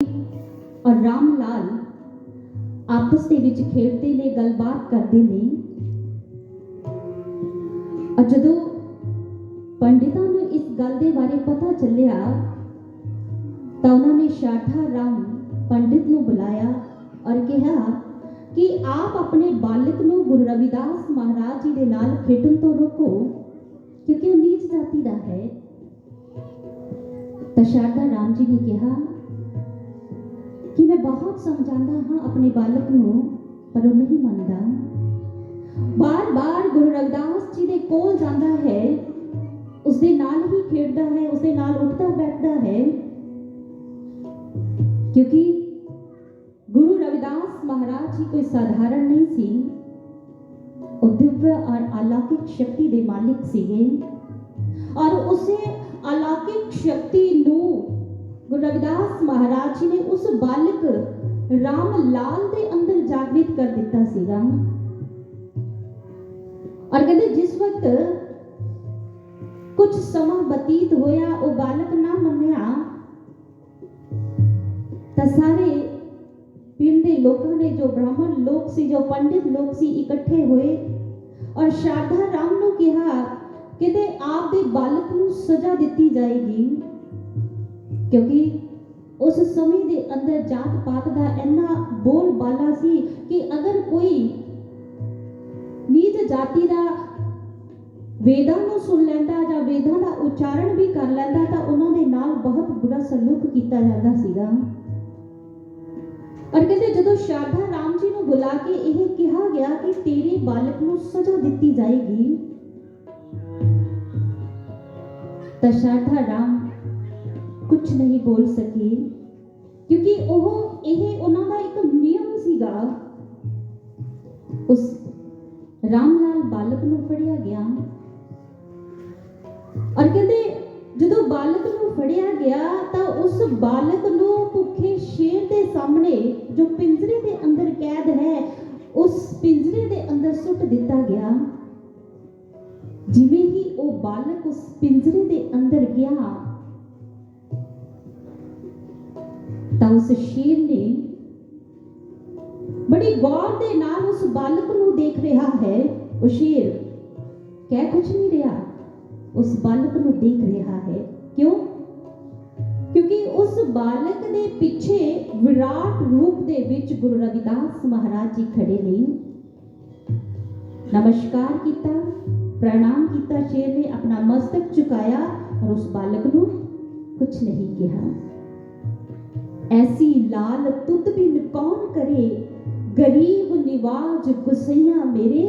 और राम लाल आपस ਦੇ ਵਿੱਚ ਖੇਡਦੇ ਨੇ, ਗੱਲਬਾਤ ਕਰਦੇ ਨੇ। और ਜਦੋਂ पंडितां ਨੂੰ इस गल ਦੇ बारे पता ਚੱਲਿਆ ਤਾਂ ਉਹਨਾਂ ਨੇ शारदा राम पंडित ਨੂੰ बुलाया और कहा कि आप अपने बालक ਨੂੰ गुरु रविदास महाराज जी ਦੇ ਨਾਲ ਖੇਡਣ ਤੋਂ रोको क्योंकि वो नीच जाति ਦਾ है। तो शारदा राम जी ने कहा कि मैं बहुत समझाता हाँ अपने बालक ਨੂੰ पर वो नहीं मानता। बार बार गुरु रविदास जी ਦੇ ਕੋਲ ਜਾਂਦਾ है, उसके नाल ही खेडता है, उसके नाल उठता बैठता है, क्योंकि गुरु रविदास महाराज जी कोई साधारण नहीं सी, वो दिव्य और अलौकिक शक्ति के मालिक सीगे। और उसे अलौकिक शक्ति नू गुरु रविदास महाराज जी ने उस बालक राम लाल के अंदर जागृत कर दिता सीगा। और कहते जिस वक्त कुछ समा बतीत होया वो बालक ना मन्या तो सारे पिंड के लोगों ने, जो ब्राह्मण लोग सी, जो पंडित लोग सी, इकट्ठे हुए और शारदा राम ने कहा कहते आप दे बालक नू सजा दी जाएगी, क्योंकि उस समय दे अंदर जात पात का इन्ना बोल बाला सी कि अगर कोई नीच जाति का वेदां नू सुन लैंदा या वेदां का उच्चारण भी कर लैंदा तो उन्होंने नाल बहुत बुरा सलूक किया जाता सीगा। और कहते जदों शारदा राम जी नू बुला के यह कहा गया कि तेरे बालक नू सजा दी जाएगी, तो शारदा राम कुछ नहीं बोल सके, क्योंकि यह उन्हां दा एक नियम सीगा। उस रामलाल बालक नू फड़िया गया और कहते जदों बालक नू फड़िया गया तो उस बालक नू भुखे शेर के सामने, जो पिंजरे के अंदर कैद है, उस पिंजरे के अंदर सुट दिता गया। जिवें ही वो बालक उस पिंजरे के अंदर गया तो उस शेर ने बड़ी गौर के नाल उस बालक नू देख रहा है। वो शेर कह कुछ नहीं रहा, उस बालक नू देख रहा है। क्यों? क्योंकि उस बालक के पीछे विराट रूप दे विच गुरु रविदास महाराज जी खड़े नहीं। नमस्कार किया, प्रणाम किया, शेर ने अपना मस्तक झुकाया और उस बालक नू कुछ नहीं कहा। ऐसी लाल तुद बिन कौन करे, गरीब निवाज गुसैया मेरे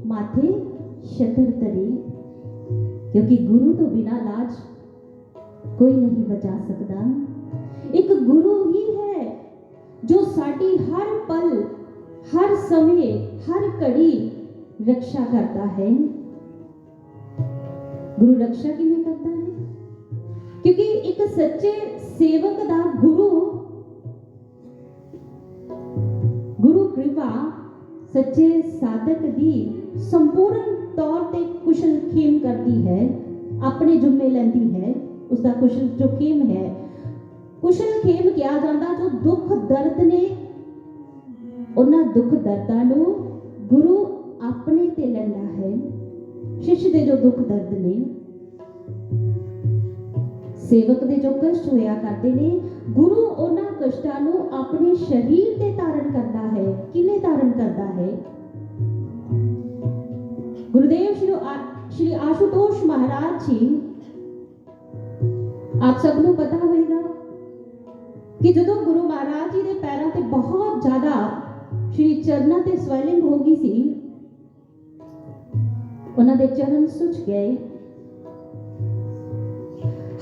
माथे शतर तरे। क्योंकि गुरु तो बिना लाज कोई नहीं बचा सकता। एक गुरु ही है जो साडी हर पल, हर समय, हर घड़ी रक्षा करता है। गुरु रक्षा किवें करता है? क्योंकि एक सच्चे सेवक दा गुरु कृपा सच्चे साधक दी संपूर्ण तौर पे कुशल खेम करती है, अपने जुम्मे लेंदी है। उसका कुशल जो खेम है, कुशल खेम किया जाता जो दुख दर्द ने, उन्हां दुख दर्दां नू गुरु अपने ते लैंदा है। शिष्य दे जो दुख दर्द ने, सेवक दे जो कष्ट होया करते ने, गुरु उन्हां कष्टां नू अपने शरीर ते धारण करता है। किवें धारण करता है? गुरुदेव श्री आशुतोष महाराज जी, आप सबनों पता होगा कि जदों गुरु महाराज जी के पैरों ते बहुत ज्यादा श्री चरणों ते स्वेलिंग हो गई सी, उन्हां दे चरण सुज गए,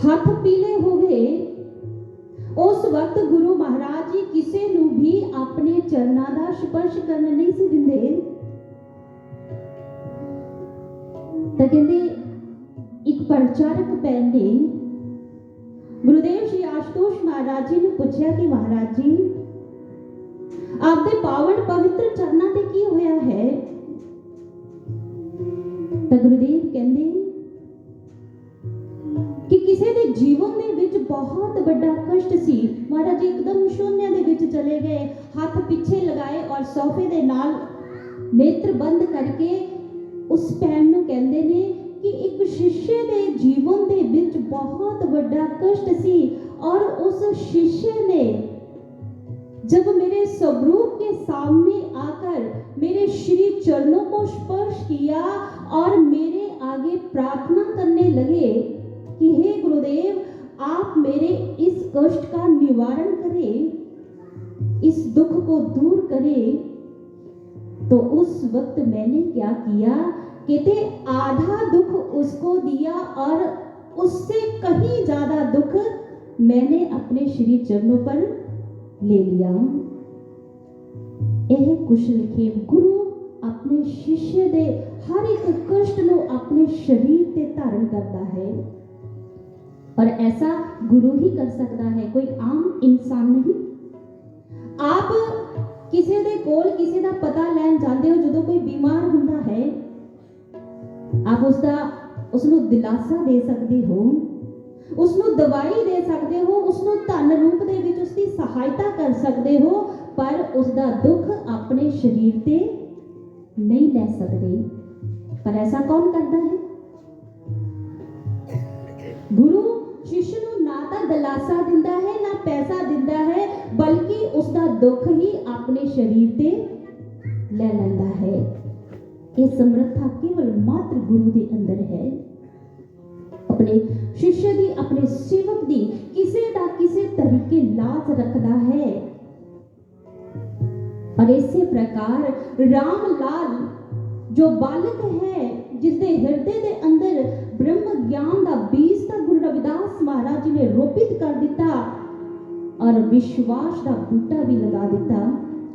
हाथ पीले हो गए। उस वक्त गुरु महाराज जी किसी नू भी अपने चरणों का स्पर्श करने नहीं सी दिंदे। तो कहते एक प्रचारक भैन ने गुरुदेव श्री आशुतोष महाराज जी ने पूछा कि महाराज जी आपके पावन पवित्र चरणों ते की होया है? तो गुरुदेव कहते कि किसी के जीवन में बहुत बड़ा कष्ट सी। महाराज जी एकदम शून्य दे विच चले गए, हाथ पीछे लगाए और सोफे दे नाल नेत्र बंद करके उस भैन नूं कहंदे ने कि एक शिष्य दे जीवन दे विच बहुत बड़ा कष्ट सी और उस शिष्य ने जब मेरे स्वरूप के सामने आकर मेरे श्री चरणों को स्पर्श किया और मेरे आगे प्रार्थना करने लगे कि हे गुरुदेव, आप मेरे इस कष्ट का निवारण करें, इस दुख को दूर करें, तो उस वक्त मैंने क्या किया, कहते आधा दुख उसको दिया और उससे कहीं ज्यादा दुख मैंने अपने श्री चरणों पर ले लिया। यह कुशलखेम गुरु अपने शिष्य दे हर एक कष्ट को अपने शरीर ते धारण करता है और ऐसा गुरु ही कर सकता है, कोई आम इंसान नहीं। आप किसी दे कोल किसी दा पता लैन जाते हो, जो कोई बीमार हुंदा है आप उसनू दिलासा दे सकते हो, उसनू दवाई दे सकते हो, उसनू धन रूप दे विच उसकी सहायता कर सकते हो, पर उसका दुख अपने शरीर ते नहीं ले सकते। पर ऐसा कौन करता है? गुरु शिष्य नू ना तो दिलासा दिंदा है ना पैसा दिंदा है, बल्कि उसका दुख ही अपने शरीर ते ले लैंदा है। ये समर्था केवल मात्र गुरु के अंदर है। अपने शिष्य दी, अपने सेवक दी किसे दा किसे तरीके लाज रखता है। और इसी प्रकार राम लाल जो बालक है, जिसके हृदय के अंदर ब्रह्म ज्ञान का बीज का गुरु रविदास महाराज जी ने रोपित कर दिता और विश्वास का बूटा भी लगा दिता।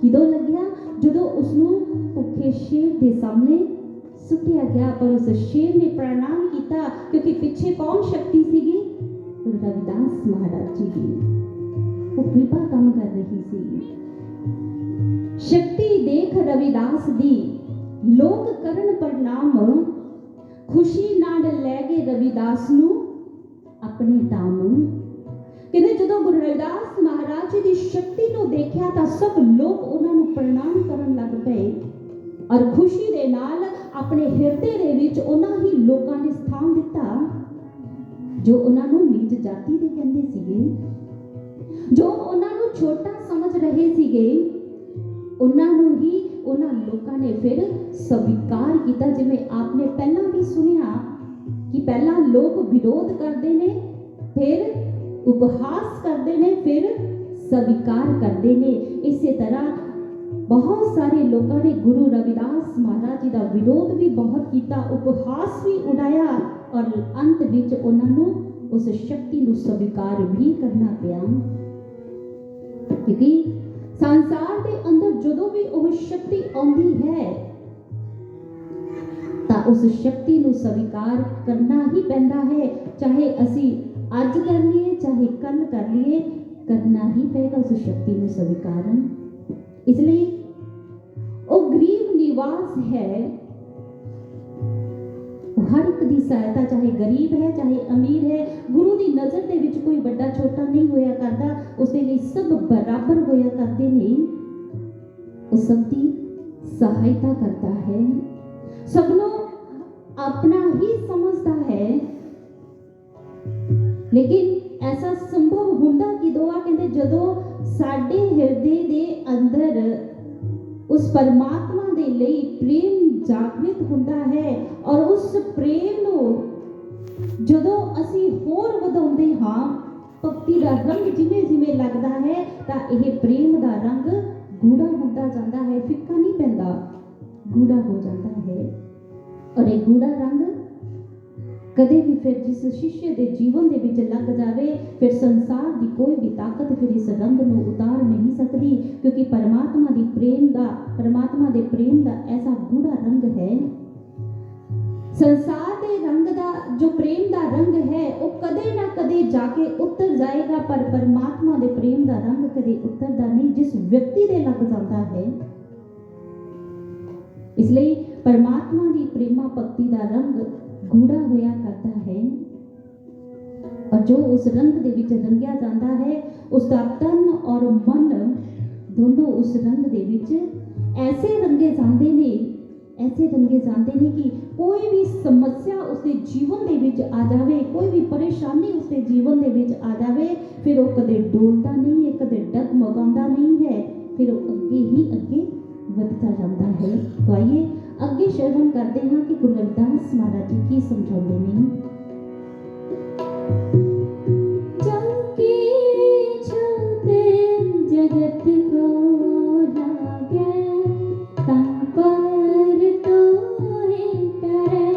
किदों लग्या? जो उसनू भुखे शेर के सामने सुटिया गया, पर उस शेर ने प्रणाम किया, क्योंकि पीछे कौन शक्ति सीगी? गुरु रविदास महाराज जी की वो कृपा काम कर रही सी। शक्ति देख रविदास दी लोक करण प्रणाम, खुशी नाल लै गए रविदास नू अपने धाम। कहते जो गुरु रविदास महाराज जी की शक्ति को देखा तो सब लोग उन्होंने प्रणाम करन लग पे और खुशी दे नाल अपने हृदय दे विच उन्हां ही लोकां ने स्थान दिता जो उन्होंने नीच जाति दे कहंदे सीगे, जो उन्होंने छोटा समझ रहे सीगे, उन्होंने ही उन्हां लोकां ने फिर स्वीकार किया। जिवें आपने पहला भी सुनिया कि पहला लोग विरोध करते हैं, फिर उपहास करते हैं, फिर स्वीकार करते हैं। इसी तरह बहुत सारे लोगों ने गुरु रविदास महाराज जी का विरोध भी बहुत किया, उपहास भी उड़ाया और अंत विच उन्होंने उस शक्ति को स्वीकार भी करना पिया। क्योंकि संसार के अंदर जो भी वह शक्ति आती है तो उस शक्ति को स्वीकार करना ही पैंदा है, चाहे असी अज कर लिए चाहे कल कर लिए, करना ही पेगा उस शक्ति को स्वीकार। इसलिए वो गरीब निवास है, हर एक की सहायता, चाहे गरीब है चाहे अमीर है, गुरु की नज़र के विच कोई बड़ा छोटा नहीं होया करता, उसके लिए सब बराबर होया करते नहीं। वो सबकी सहायता करता है, सबनों अपना ही समझता है। लेकिन ऐसा संभव होंदा कि दुआ कहते जदों साडे हृदय दे अंदर उस परमात्मा दे लई प्रेम जागृत होंदा है और उस प्रेम नूं जदों असी होर वधाउंदे हां, भक्ति दा रंग जिवें जिवें लगदा है तां यह प्रेम दा रंग गूढ़ा होंदा जांदा है, फिक्का नहीं पैंदा, गूढ़ा हो जाता है। और यह गूढ़ा रंग कदे भी फिर जिस शिष्य के जीवन के विच लग जाए, फिर संसार की कोई भी ताकत फिर इस रंग को उतार नहीं सकती, क्योंकि परमात्मा दी प्रेम दा, परमात्मा दे प्रेम दा ऐसा गूढ़ा रंग है। संसार के रंग दा जो प्रेम दा रंग है वो कदे ना कदे जाके उतर जाएगा, पर परमात्मा दे प्रेम दा रंग कदे उतरदा नहीं, जिस व्यक्ति दे लग जाता है। इसलिए परमात्मा की प्रेमा भक्ति का रंग गूढ़ा होया करता है। और जो उस रंग दे विच रंगिया जाता है उसका तन और मन दोनों उस रंग दे विच ऐसे रंगे जाते ने, ऐसे रंगे जाते ने कि कोई भी समस्या उसके जीवन दे विच आ जाए, कोई भी परेशानी उसके जीवन दे विच आ जाए, फिर वो कदे डोलता नहीं है, कदे डगमगाता नहीं है, फिर वो अगे ही अगे बढ़ता जाता है। तो आइए अगे श्रवण करते हैं कि गुरु रविदास महाराज जी की समझाते हैं। जगत को लागे पर तो ही करे,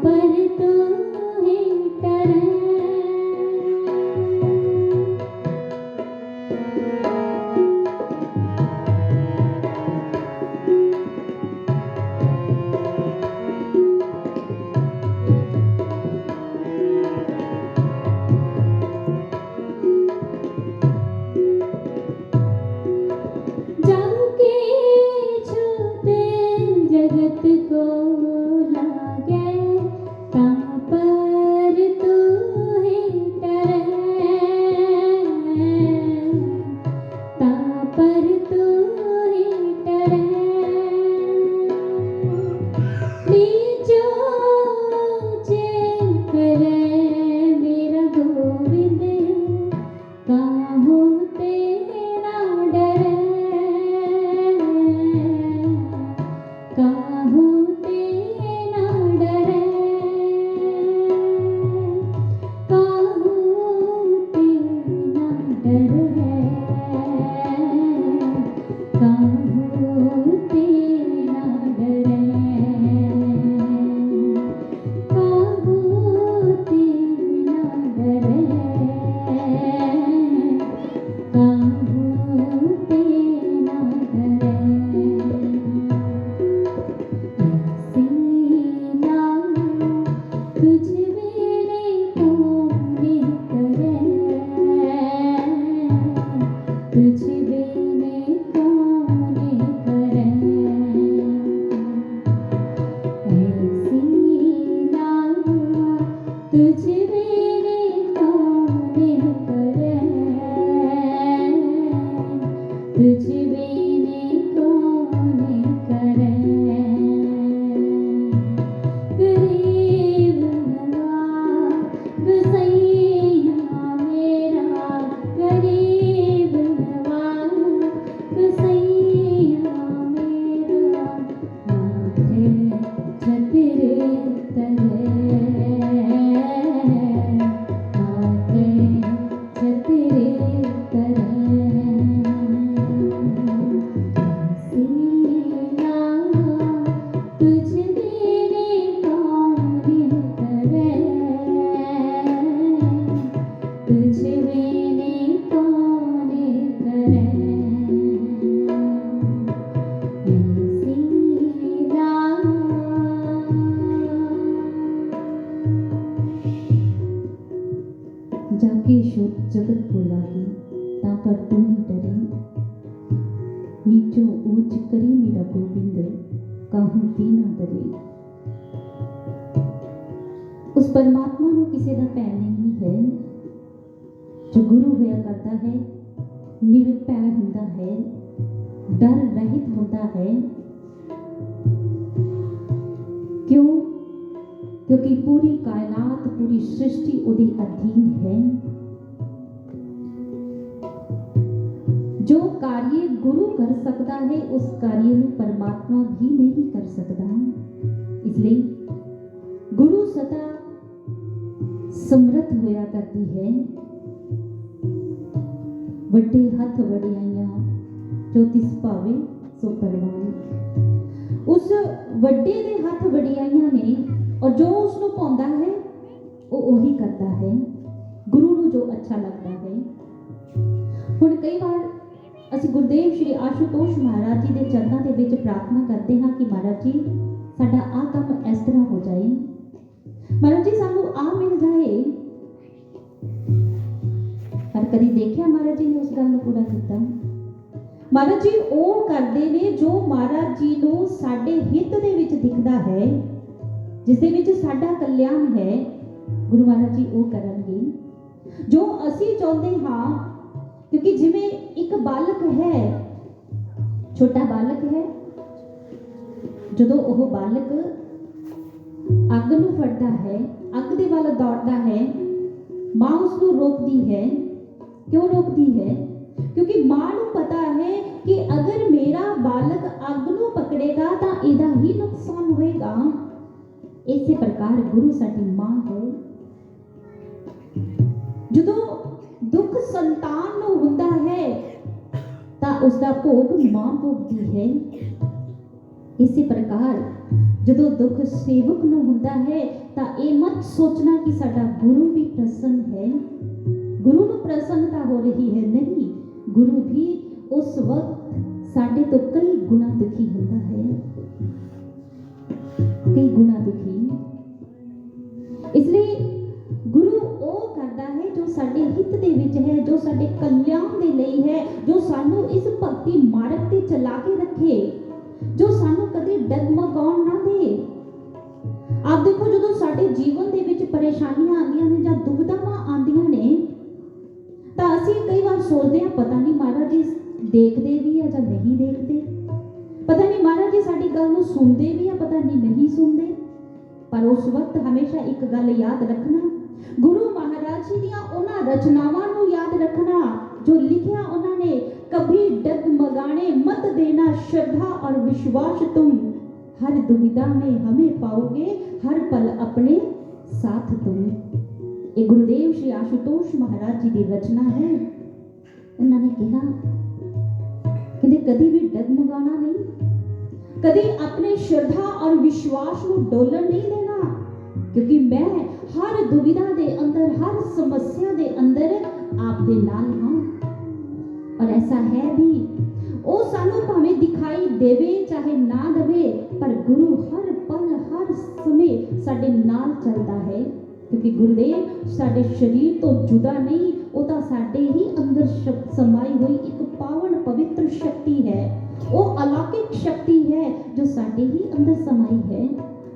पर तो ही करे। जगत को लागे पर तो ही करे, पर तो ही करे। लीजो जे करे मेरा गोविंद, काहू तेरा डरे, काहू तेरा डरे, काहू तेरा डरे, काहू तेरा डरे, काहू तेरा डरे, काहू तेरा डरे। तुझ मेरे कोने करे, तुझ मेरे कोने करे, ऐसी लाल तुझ मेरे कोने करे, तुझ मेरे कोने करे। गरीब नवाज सैया मेरा, गरीब नवाज सैया मेरा, माथे छतरे तरे, माथे छतरे तरे। सीना तुझ मेरे कोने करे, तुझ मेरे कोने करे, सीना। जाके शोक जगत को लागे ता पर तू ही डरे, नीचो ऊंच करी मेरा गोविंद, काहू तीना डरे। उस परमात्मा को किसी का भय नहीं है, जो गुरु होया करता है, निरभय होता है, डर रहित होता है। क्यों? क्योंकि पूरी कायनात, पूरी सृष्टि उदी अधीन है। जो कार्य गुरु कर सकता है उस कार्य में परमात्मा भी नहीं कर सकता। इसलिए गुरु सदा समर्थ होया करती है। वड्डे हथ वडियाइयां जो तिस भावे सो परवान। उस वड्डे दे हथ वडियाइयां ने और जो उसको पाਉਂਦਾ है वो ਉਹੀ करता है, गुरु ਨੂੰ जो अच्छा लगता है। ਹੁਣ कई बार ਅਸੀਂ ਗੁਰਦੇਵ श्री आशुतोष महाराज जी के चरणों के विच प्रार्थना करते हैं कि महाराज जी साडा आ काम इस तरह हो जाए, महाराज जी सानू आ मिल जाए। पर कभी देखिया महाराज जी ने उस गल नूं पूरा किया? महाराज जी वो करते ने जो महाराज जी नूं साडे हित दे विच दिखदा है, ਜਿਸ ਦੇ ਵਿੱਚ ਸਾਡਾ ਕਲਿਆਣ ਹੈ, ਗੁਰੂ ਮਹਾਰਾਜ ਜੀ ਉਹ ਕਰਨਗੇ ਜੋ ਅਸੀਂ ਚਾਹੁੰਦੇ ਹਾਂ। ਕਿਉਂਕਿ ਜਿਵੇਂ ਇੱਕ ਬਾਲਕ ਹੈ, ਛੋਟਾ ਬਾਲਕ ਹੈ, ਜਦੋਂ ਉਹ ਬਾਲਕ ਅੱਗ ਨੂੰ ਫੜਦਾ ਹੈ, ਅੱਗ ਦੇ ਵੱਲ ਦੌੜਦਾ ਹੈ, ਮਾਂ ਉਸ ਨੂੰ ਰੋਕਦੀ ਹੈ। ਕਿਉਂ ਰੋਕਦੀ ਹੈ? ਕਿਉਂਕਿ ਮਾਂ ਨੂੰ ਪਤਾ ਹੈ ਕਿ ਅਗਰ ਮੇਰਾ ਬਾਲਕ ਅੱਗ ਨੂੰ ਪਕੜੇਗਾ ਤਾਂ ਇਹਦਾ ਹੀ ਨੁਕਸਾਨ ਹੋਏਗਾ। ਇਸੇ ਪ੍ਰਕਾਰ ਗੁਰੂ ਸਾਡੀ ਮਾਂ ਹੈ। ਜਦੋਂ ਦੁੱਖ ਸੰਤਾਨ ਨੂੰ ਹੁੰਦਾ ਹੈ ਤਾਂ ਉਸ ਦਾ ਭੋਗ ਮਾਂ ਭੋਗਦੀ ਹੈ। ਇਸੇ ਪ੍ਰਕਾਰ ਜਦੋਂ ਦੁੱਖ ਸੇਵਕ ਨੂੰ ਹੁੰਦਾ ਹੈ ਤਾਂ ਇਹ ਮਤ ਸੋਚਣਾ ਕਿ ਸਾਡਾ ਗੁਰੂ ਵੀ ਪ੍ਰਸੰਨ ਹੈ, ਗੁਰੂ ਨੂੰ ਪ੍ਰਸੰਨਤਾ ਹੋ ਰਹੀ ਹੈ। ਨਹੀਂ, ਗੁਰੂ ਵੀ ਉਸ ਵਕਤ ਸਾਡੇ ਤੋਂ ਕਈ ਗੁਣਾ ਦੁਖੀ ਹੁੰਦਾ ਹੈ, ਕਈ ਗੁਣਾ ਦੁਖੀ। ਇਸ ਲਈ ਗੁਰੂ ਉਹ ਕਰਦਾ ਹੈ ਜੋ ਸਾਡੇ ਹਿੱਤ ਦੇ ਵਿੱਚ ਹੈ, ਜੋ ਸਾਡੇ ਕਲਿਆਣ ਦੇ ਲਈ ਹੈ, ਜੋ ਸਾਨੂੰ ਇਸ ਭਗਤੀ ਮਾਰਗ ਤੇ ਚਲਾ ਕੇ ਰੱਖੇ, ਜੋ ਸਾਨੂੰ ਕਦੇ ਡਗਮਗਾਉਣ ਨਾ ਦੇ। ਆਪ ਦੇਖੋ, ਜਦੋਂ ਸਾਡੇ ਜੀਵਨ ਦੇ ਵਿੱਚ ਪਰੇਸ਼ਾਨੀਆਂ ਆਉਂਦੀਆਂ ਨੇ ਜਾਂ ਦੁਵਿਧਾਵਾਂ ਆਉਂਦੀਆਂ ਨੇ ਤਾਂ ਅਸੀਂ ਕਈ ਵਾਰ ਸੋਚਦੇ ਹਾਂ ਪਤਾ ਨਹੀਂ ਮਹਾਰਾਜ ਜੀ ਦੇਖਦੇ ਵੀ ਆ ਜਾਂ ਨਹੀਂ ਦੇਖਦੇ, ਪਤਾ ਨਹੀਂ ਮਹਾਰਾਜ ਜੀ ਸਾਡੀ ਗੱਲ ਨੂੰ ਸੁਣਦੇ ਵੀ ਆ, ਪਤਾ ਨਹੀਂ ਸੁਣਦੇ। ਪਰ ਉਸ ਵਕਤ ਹਮੇਸ਼ਾ ਇੱਕ ਗੱਲ ਯਾਦ ਰੱਖਣਾ, ਗੁਰੂ ਮਹਾਰਾਜ ਜੀ ਦੀਆਂ ਉਹਨਾਂ ਰਚਨਾਵਾਂ ਨੂੰ ਯਾਦ ਰੱਖਣਾ ਜੋ ਲਿਖਿਆ ਉਹਨਾਂ ਨੇ, कभी डगमगाने मत देना श्रद्धा और विश्वास, तुम हर दुविधा में हमें पाओगे, हर पल अपने साथ तुम। ये गुरुदेव श्री आशुतोष महाराज जी की रचना है। उन्होंने कहा कि कभी भी डगमगाना नहीं, कभी अपने श्रद्धा और विश्वास को डोलन नहीं देना, क्योंकि मैं हर दुविधा दे अंदर, हर समस्या दे अंदर आप दे नाल हां। और ऐसा है भी, वो सानू भावें दिखाई देवे चाहे ना देवे, पर गुरु हर पल हर समय साडे नाल चलता है। क्योंकि गुरुदेव साडे शरीर तो जुदा नहीं, वो तो साडे ही अंदर समाई हुई एक पावन पवित्र शक्ति है, वो अलौकिक शक्ति है जो साडे ही अंदर समाई है।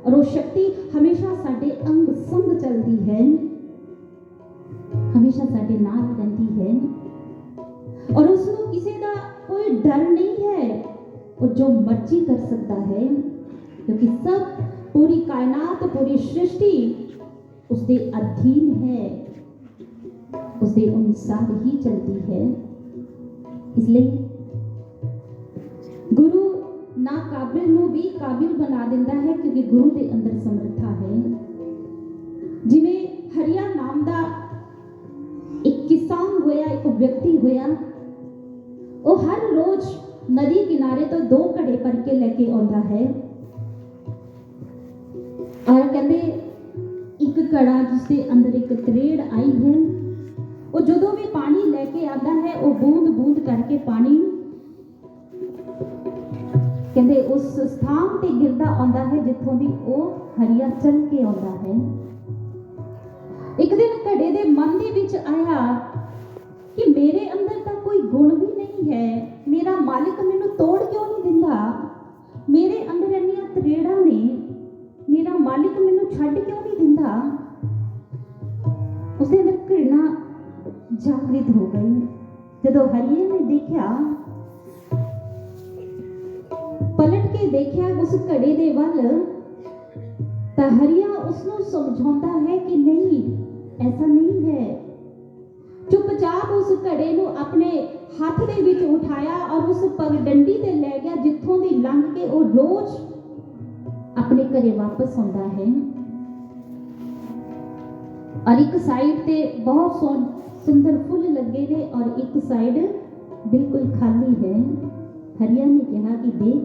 और वो शक्ति हमेशा साडे अंग संग चलती है, हमेशा साडे नाल रहती है। और उसको किसी का कोई डर नहीं है, वो जो मर्जी कर सकता है, क्योंकि सब पूरी कायनात पूरी सृष्टि उसके अधीन है, उसके अनुसार ही चलती है। इसलिए गुरु ना काबिल नूं भी काबिल बना देता है, क्योंकि गुरु के अंदर समर्था है। जिवें हरिया नाम का एक किसान होया, एक व्यक्ति होया, वो हर रोज नदी किनारे तो 2 घड़े भर के लेके आता है। और कहते एक घड़ा जिसके अंदर एक त्रेड़ आई है, वो जो भी पानी लेके आता है वो बूंद बूंद करके पानी कहते उस स्थान पे गिरदा आता है जिथों दी वो हरिया चल के आता है। एक दिन घड़े दे मन दे विच आया कि मेरे अंदर तो कोई गुण भी नहीं है, मेरा मालिक मैनू तोड़ क्यों नहीं दिंदा, मेरे अंदर इन्नियां त्रेड़ा ने, मेरा मालिक मैनू छड्ड क्यों नहीं दिंदा। उसके अंदर घृणा जागृत हो गई। जदों हरिये ने देखा, पलट के देखा उस घड़े दे वल, तां हरिया उसनू समझाउंदा है कि नहीं, ऐसा नहीं है। चुपचाप उस घड़े को अपने हाथ दे विच उठाया और उस पगडंडी ते ले गया, जिथों दी लंघ के वो रोज अपने घरे वापस आता है। और एक साइड ते बहुत सुंदर फुल लगे ने और एक साइड बिल्कुल खाली है। हरिया ने कहा कि देख,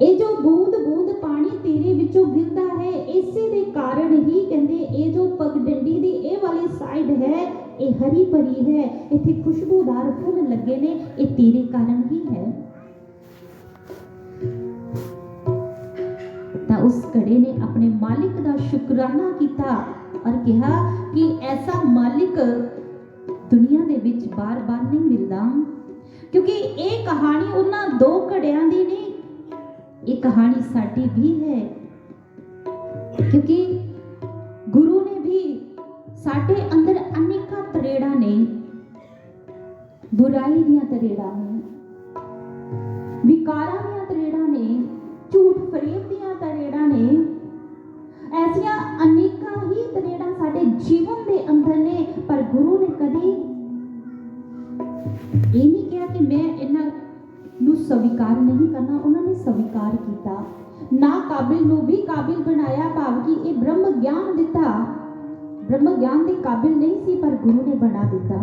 ये जो बूंद बूंद पानी तेरे विचों गिरदा है, इसे दे कारण ही कहंदे ये जो पगडंडी दी ये वाली साइड है ये हरी भरी है, इत्थे खुशबूदार फुल लगे ने, ये तेरे कारण ही है। तां उस घड़े ने अपने मालिक दा शुकराना किया और कहा कि ऐसा मालिक दुनिया दे विच बार बार नहीं मिलता, क्योंकि ये कहानी उन्हां 2 घड़ियां दी नहीं, ये कहानी साडी भी है। क्योंकि गुरु ने भी साडे अंदर अनेका तरेड़ा ने, बुराई दियां तरेड़ा ने, विकारां दियां तरेड़ा ने, झूठ फरेब दियां तरेड़ा ने, ऐसिया अनेका ही तरेड़ा साडे जीवन दे अंदर ने। पर गुरु ने कदी ये नहीं कहा कि मैं इन्हां नूं स्वीकार नहीं करना, उन्होंने स्वीकार किया। ना काबिल नूं भी काबिल बनाया, भाव कि ये ब्रह्म ज्ञान दिता, ब्रह्म ज्ञान के काबिल नहीं सी पर गुरु ने बना दिता।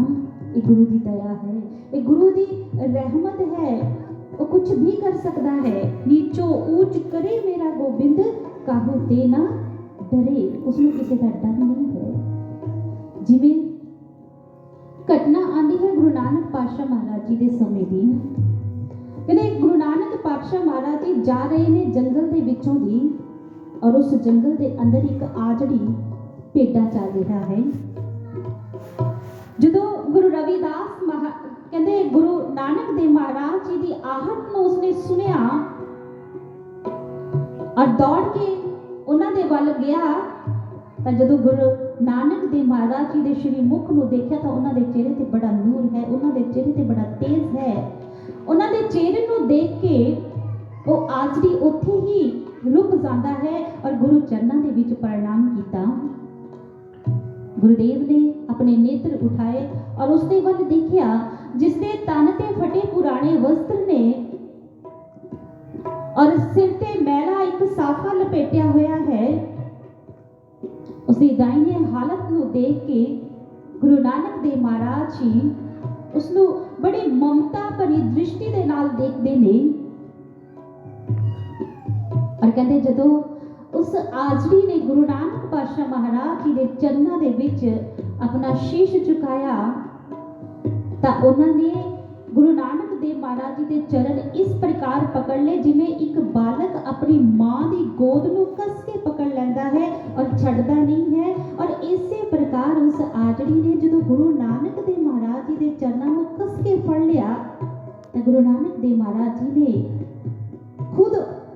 ये गुरु की दया है, ये गुरु की रहमत है। वो कुछ भी कर सकता है। नीचो ऊंच करे मेरा गोबिंद, काहू ते ना डरे, उसमें किसी का डर नहीं है। जिवें घटना आती है गुरु नानक पातशाह महाराज जी के समय की। कहते गुरु नानक पातशाह महाराज जी जा रहे ने जंगल के विचों दी, और उस जंगल के अंदर एक आजड़ी भेडा चल रहा है। जदों गुरु रविदास कहते गुरु नानक देव महाराज जी की आहट को उसने सुनिया और दौड़ के उन्होंने वल गया। तो जदों गुरु नानक देव महाराज जी के श्री मुख को देखा तो उन्होंने चेहरे से बड़ा नूर है, उन्होंने चेहरे से बड़ा तेज है। उन्होंने चेहरे को देख के वो आजड़ी उत्थे ही रुक जाता है और गुरु चरणों के विच प्रणाम किया। गुरुदेव ने अपने नेत्र उठाए और उसने वल देखा जिसने तन ते फटे पुराने वस्त्र ने और सिर ते मैला एक साफा लपेटिया होया है। उसकी दाहिने हालत को देख के गुरु नानक देव महाराज जी उसनु बड़ी ममता भरी दृष्टि दे नाल देखते ने और कहते जदों उस आजड़ी ने गुरु नानक पातशाह महाराज जी के चरणों के विच अपना शीश झुकाया तो उन्होंने गुरु नानक देव महाराज जी के चरण इस प्रकार पकड़ ले जिमें एक बालक अपनी मां की गोद में कस के पकड़ लेंदा है और छड्डदा नहीं है। और इसी प्रकार उस आजड़ी ने जो गुरु नानक देव महाराज जी के चरणों में कस के फड़ लिया तो गुरु नानक देव महाराज जी ने खुद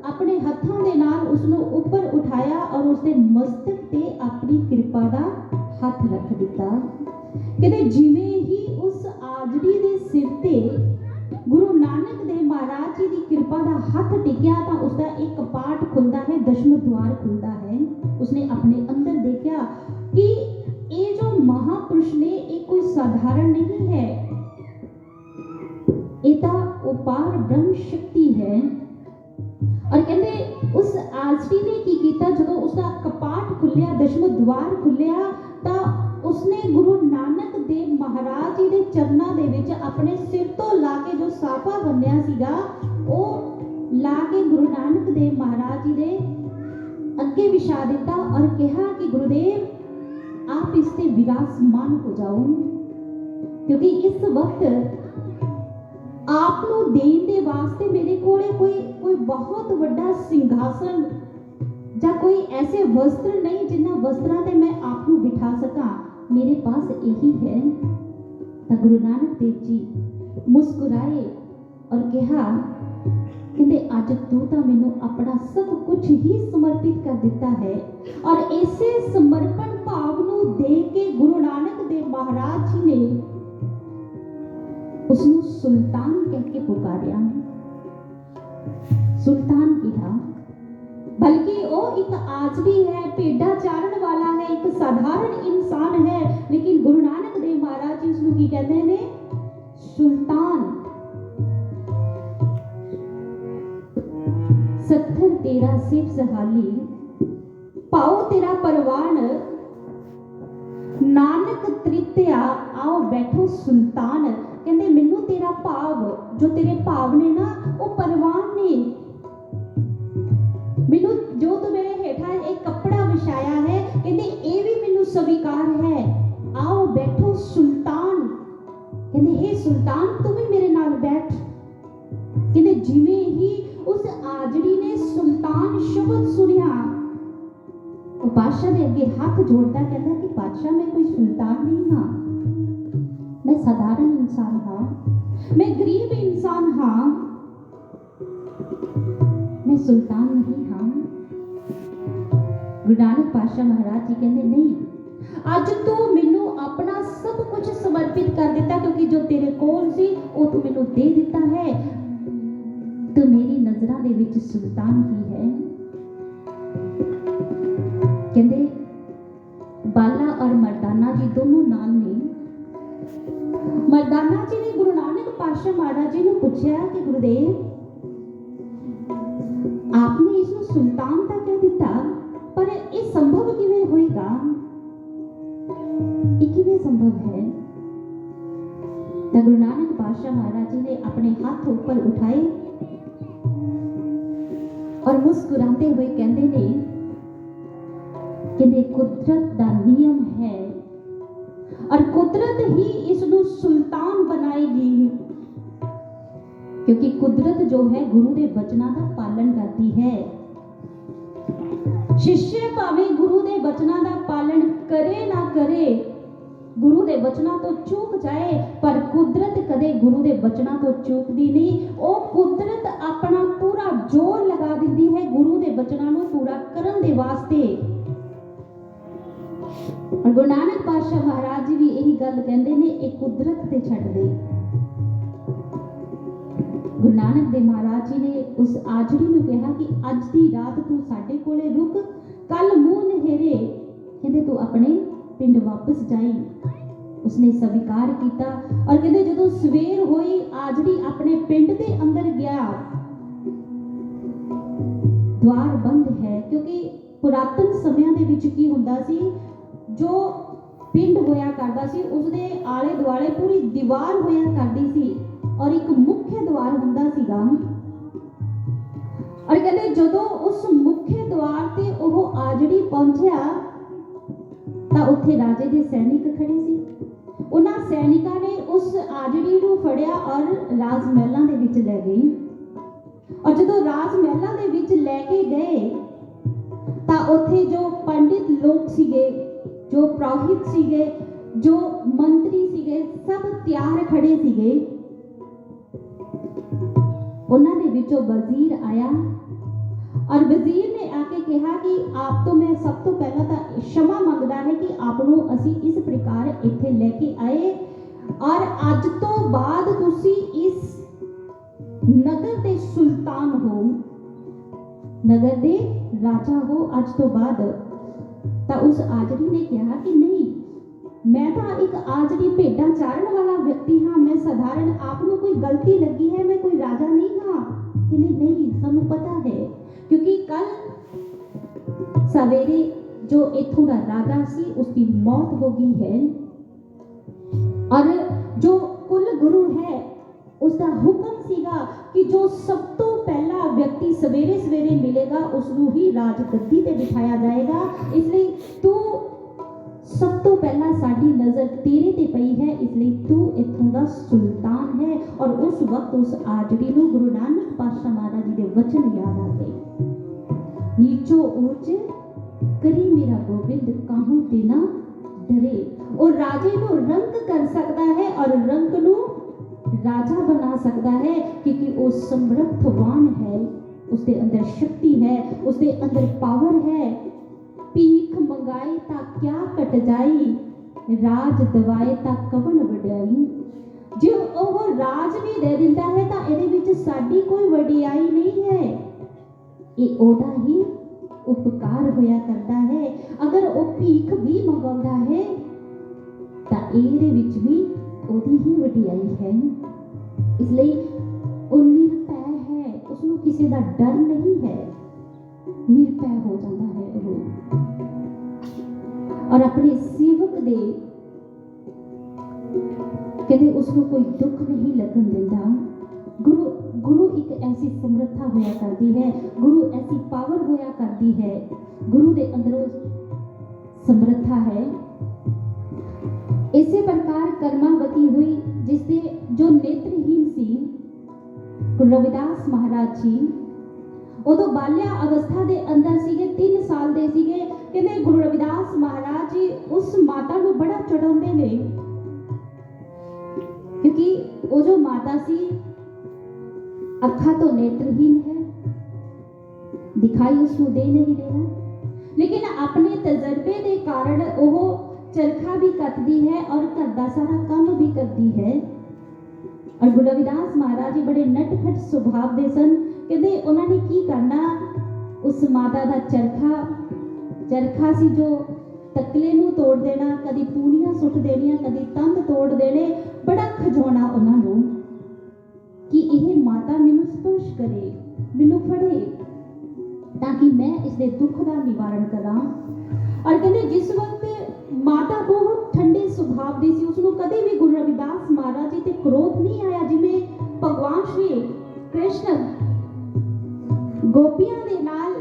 अपने हाथों के नाल उसनों ऊपर उठाया और उसके मस्तक ते अपनी कृपा का हाथ रख दिता। कहते जिवें ही उस आजड़ी के सिर ते गुरु नानक देव महाराज जी की कृपा का हाथ टिकिया तो उसका एक कपाट खुलता है, दशम द्वार खुलता है। उसने अपने अंदर देखा कि ये जो महापुरुष ने ये कोई साधारण नहीं है, एता उपार ब्रह्म शक्ति है। और कहते उस आजड़ी ने की कीता जदों उसका कपाट खुलिया, दशम द्वार खुलिया तो उसने गुरु नानक देव महाराज जी के चरणों के विच अपने सिर तो ला के जो साफा बनिया सीगा वो ला के गुरु नानक देव महाराज जी के अगे विछा दिता और कहा कि गुरुदेव आप इससे विराजमान हो जाओ, क्योंकि इस वक्त आपको देन दे वास्ते मेरे कोले कोई बहुत बड़ा सिंहासन या कोई ऐसे वस्त्र नहीं जिन्हां वस्त्रां ते मैं आपको बिठा सका, मेरे पास यही है। तो गुरु नानक देव जी मुस्कुराए और कहा कहते अज तू तो मैनू अपना सब कुछ ही समर्पित कर दिता है। और इसे समर्पण भाव को देख के गुरु नानक देव महाराज जी ने उसनु सुल्तान कह के पुकारिया। सुल्तान कहा, बल्कि वो एक आजड़ी है, भेडा चारण वाला है, एक साधारण इंसान है, लेकिन गुरु नानक देव महाराज जी उसनु की कहते हैं सुल्तान। सत्थर तेरा सिफ सहाली, पाओ तेरा परवान, नानक तृतीया आओ बैठो सुल्तान। कहते मैनू तेरा भाव जो तेरे भाव ने ना वो परवान ने, मैनू जो तू मेरे हेठा एक कपड़ा विछाया है कहते ये भी मैनू स्वीकार है, आओ बैठो सुल्तान। कहते हे सुल्तान तू भी मेरे नाल बैठ। कहते जिवें ही उस आजड़ी ने सुल्तान शब्द सुनिया वो बादशाह के अगे हाथ जोड़ता कहता कि बादशाह मैं कोई सुल्तान नहीं हाँ, मैं साधारण इंसान हाँ, मैं गरीब इंसान हाँ, मैं सुल्तान नहीं हाँ। गुरु नानक पातशाह महाराज जी कहते नहीं, अज तू मैनू अपना सब कुछ समर्पित कर दिता, क्योंकि जो तेरे कोल सी वो तू मैनू दे दिता है। तू मेरी नजरों दे विच सुल्तान ही है। कहते बाला और मर्दाना जी दोनों नाल ने। मर्दाना जी ने गुरु नानक पातशाह महाराज जी ने पूछा कि गुरुदेव, आपने इसको सुल्तान तक कह दिता, पर ये संभव किवें होएगा? ये किवें संभव है? तो गुरु नानक पातशाह महाराज जी ने अपने हाथ ऊपर उठाए और मुस्कुराते हुए कहते ने कि कुदरत का नियम है और कुदरत ही इसको सुल्तान बनाएगी, क्योंकि कुदरत जो है गुरु के वचनों का पालन करती है। शिष्य भावें गुरु के वचनों का पालन करे ना करे, गुरु के वचनों तो चूक जाए, पर कुदरत कदे गुरु के वचनों तो चूकती नहीं। वो कुदरत अपना पूरा जोर लगा देती है गुरु के वचनों को पूरा करने के वास्ते। और गुरु नानक पातशाह महाराज जी भी यही गल कहते हैं, एक कुदरत ते छड़ दे। गुरु नानक देव महाराज जी ने उस आजड़ी ने कहा कि अज की रात तू साडे कोले रुक, कल मुंह नहेरे कहते तू अपने पिंड वापस जाई। उसने स्वीकार किया और कहते जो सवेर हुई आजड़ी अपने पिंड के अंदर गया, द्वार बंद है, क्योंकि पुरातन समय के विच की हुंदा सी, जो पिंड होया करता सी उसदे आले दुआले पूरी दीवार होया करती सी और एक मुख्य द्वार हुंदा सीगा। और कहते जदों उस मुख्य द्वार ते ओह आजड़ी पहुंचया तां उत्थे राजे दे सैनिक खड़े सी। उन्हां सैनिकां ने उस आजड़ी नूं फड़िया और राजमहलां दे विच ले गए। और जदों राजमहलां दे विच लेके गए तां उत्थे जो पंडित लोग सीगे, जो पुरोहित सीगे, जो मंत्री सीगे, सब तैयार खड़े सीगे। उन्हां दे विचों वजीर आया और वजीर ने आके कहा कि आप तो मैं सब तो पहला तो क्षमा मंगदा है कि आपनों असी इस प्रकार इत्थे लेके आए और अज तो बाद तुसी इस नगर दे सुल्तान हो, नगर दे राजा हो अज तो बाद। तो उस आजड़ी ने कहा कि नहीं, मैं तो एक आजड़ी भेडा चारण वाला व्यक्ति हाँ, मैं साधारण, आपको कोई गलती लगी है, मैं कोई राजा नहीं हाँ। कि नहीं सानू पता है, क्योंकि कल सवेरे जो इथों का राजा सी उसकी मौत हो गई है और जो कुल गुरु है उसका हुक्म सीगा कि जो सब तो पहला व्यक्ति सवेरे सवेरे मिलेगा उसनू ही राजगद्दी पे बिठाया जाएगा। इसलिए तू सब तो पहला साडी नजर तेरे ते पई है, इसलिए तू इथों दा सुल्तान है। और उस वक्त उस आजड़ी नू गुरु नानक पातशाह महाराज जी दे वचन याद आ गए, नीचो ऊंच करी मेरा गोबिंद काहू ते ना डरे। और राजे नू रंक कर सकता है और रंक नू राजा बना सकता है, क्योंकि वो समर्थवान है, उसके अंदर शक्ति है, उसके अंदर पावर है। भीख मंगाए ता क्या कट जाई, राज दवाए ता कवन वड्याई। जो वो राज भी दे दिंदा है ता इहदे विच साडी कोई वड्याई नहीं है, ये ओदा ही उपकार होया करता है। अगर वो भीख भी मंगाउंदा है ता इहदे विच भी ओदी ही वड्याई है। इसलिए वो निरभय है, उसको किसी का डर नहीं है, निरभय हो जाता है वो और अपने सेवक दे कहते उसको कोई दुख नहीं लगन देता। गुरु एक ऐसी समर्था होया करती है, गुरु ऐसी पावर होया करती है, गुरु के अंदरों समर्था है। इसी प्रकार कर्मावती हुई जिससे जो नेत्रहीन सी गुरु रविदास महाराज जी उदों बाल्या अवस्था के अंदर सीगे, 3 साल दे सीगे। कहते गुरु रविदास महाराज जी उस माता को बड़ा चढ़ाते ने, क्योंकि वो जो माता सी अखा तो नेत्रहीन है, दिखाई उसको दे नहीं देना, लेकिन अपने तजर्बे के कारण वो चरखा भी कटती है और घर का सारा काम भी करती है। और गुरु रविदास महाराज जी बड़े नटखट सुभाव के सन। कहते उन्होंने की करना, उस माता का चरखा सी जो तकले नूं तोड़ देना, कदी पूड़ियां सुट देनियां, कदी तंद तोड़ देने। बड़ा खजाना उन्होंने कि यह माता मैनू स्पर्श करे, मैनू फड़े, ताकि मैं इसके दुख का निवारण करा। और कहते जिस वक्त माता बहुत ठंडे सुभाव की सी, उसनों कदे भी गुरु रविदास महाराज जी ते क्रोध नहीं आया। जिवें भगवान श्री कृष्ण गोपियां दे नाल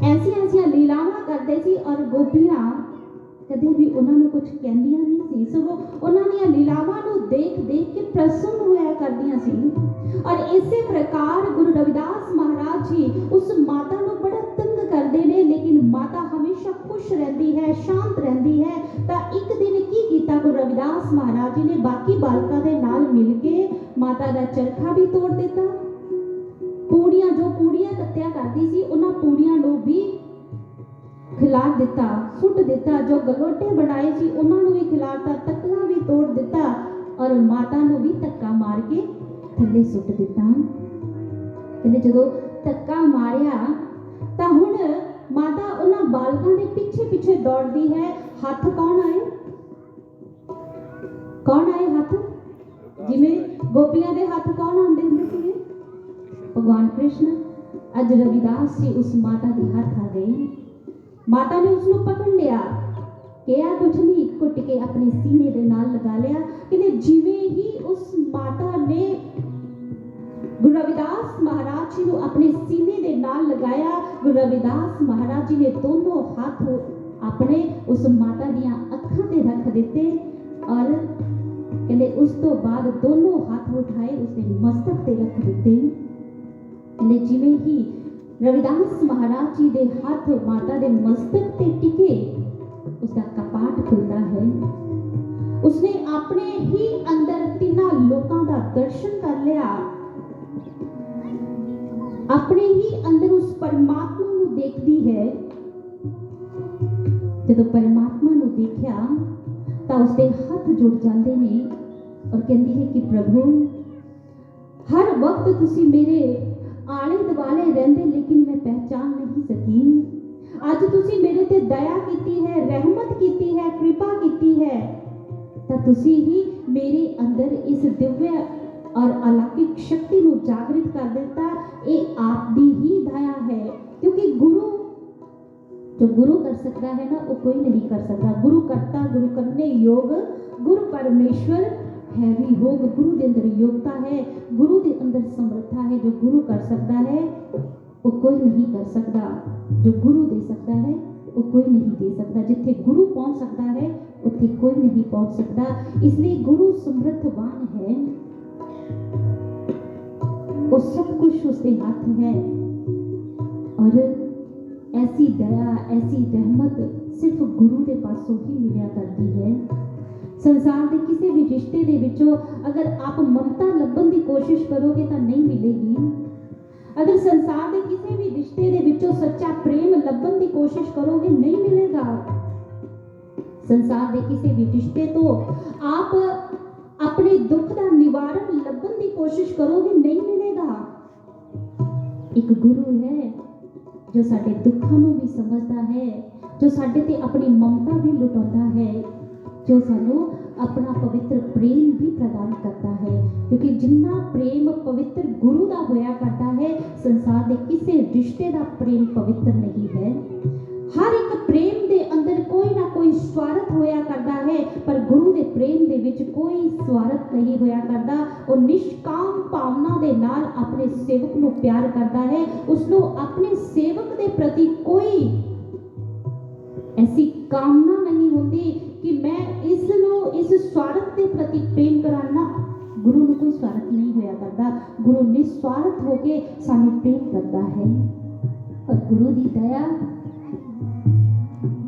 ऐसियां लीलावां करते सी और गोपियां कदे भी उन्होंने कुछ कहंदियां नहीं सी, सगों उन्होंने लीलावां नूं देख देख के प्रसन्न होया करदियां सी। और इसे प्रकार गुरु रविदास महाराज जी उस माता नूं बड़ा तंग करते ने, लेकिन माता हमेशा खुश रहती है, शांत रहती है। तो एक दिन की कीता गुरु रविदास महाराज जी ने बाकी बालकां दे नाल मिल के माता का चरखा भी तोड़ दिता। जो पूड़ियां कत्तिया करती सी, उन्हां पूड़ियां नूं भी खिला दिता, सुट दिता। जो गलोटे बनाए सी उन्होंने भी खिलाता, तकला भी तोड़ दिता और माता नूं भी धक्का मार के थल्ले सुट दिता। कहते जो धक्का मारिया तो हुण माता उन्हां बालकां दे पिछे पिछे दौड़दी है। हाथ कौन आए हाथ? जिवें गोपियां दे हाथ कौन आंदे हुंदे सीगे? भगवान कृष्ण। अज रविदास जी उस माता के हाथ आ गए। माता ने उसको पकड़ लिया, कहा कुछ नहीं, घुट के अपने सीने दे नाल लगा लिया। कि जिवें ही उस माता ने गुरु रविदास महाराज जी को अपने सीने दे नाल लगाया, गुरु रविदास महाराज जी ने दोनों हाथ अपने उस माता दियां अखां ते रख दिते और कहते उस तो बाद दोनों हाथ उठाए उसके मस्तक ते रख दिते। कहते जिवें ही रविदास महाराज जी दे हाथ माता दे मस्तक ते टिके, उसका कपाट खुलता है। उसने अपने ही अंदर तिना लोगों का दर्शन कर लिया, अपने ही अंदर उस परमात्मा को देखती है। जब परमात्मा को देखा तो उसके हाथ जुड़ जाते ने और कहती है कि प्रभु हर वक्त तुसी मेरे आले दुआले रहंदे, लेकिन मैं पहचान नहीं सकी। अज तुसी मेरे ते दया कीती है, रहमत कीती है, कृपा कीती है, तो तुसी ही मेरे अंदर इस दिव्य और अलौकिक शक्ति को जागृत कर देता। ये आप दी ही दया है, क्योंकि जो गुरु कर सकता है ना वो कोई नहीं कर सकता। गुरु करता गुरु करने योग, गुरु परमेश्वर है भी योग। गुरु के अंदर योग्यता है, गुरु के अंदर समर्था है। जो गुरु कर सकता है वो कोई नहीं कर सकता, जो गुरु दे सकता है वो कोई नहीं दे सकता। जिथे गुरु पहुंच सकता है उथे कोई नहीं पहुंच सकता। इसलिए गुरु समर्थवान है, वो सब कुछ उसके हाथ है। और ऐसी दया, ऐसी रहमत सिर्फ गुरु के पासों ही मिलिया करती है। संसार के किसी भी रिश्ते दे विचों अगर आप ममता लभन की कोशिश करोगे तो नहीं मिलेगी। अगर संसार के किसी भी रिश्ते दे विचों सच्चा प्रेम लभन की कोशिश करोगे नहीं मिलेगा। संसार के किसी भी रिश्ते तो आप अपने दुख का निवारण लभन की कोशिश करोगे नहीं मिलेगा। एक गुरु है जो साडे दुखों को भी समझता है, जो साडे ते अपनी ममता भी लुटाता है, जो सानू अपना पवित्र प्रेम भी प्रदान करता है। क्योंकि जिन्ना प्रेम पवित्र गुरु का होया करता है, संसार के किसी रिश्ते का प्रेम पवित्र नहीं है। हर एक प्रेम के अंदर कोई ना कोई स्वार्थ होया करता है, पर गुरु के प्रेम के विच कोई स्वार्थ नहीं होया करता। वो निष्काम भावना के नाल अपने सेवक को प्यार करता है। उसको अपने सेवक के प्रति कोई ऐसी कामना नहीं होती कि मैं इस स्वार्थ के प्रति प्रेम कराना। गुरु को कोई स्वार्थ नहीं होया करता। गुरु निस्वार्थ होके सानू प्रेम करता है। और गुरु की दया,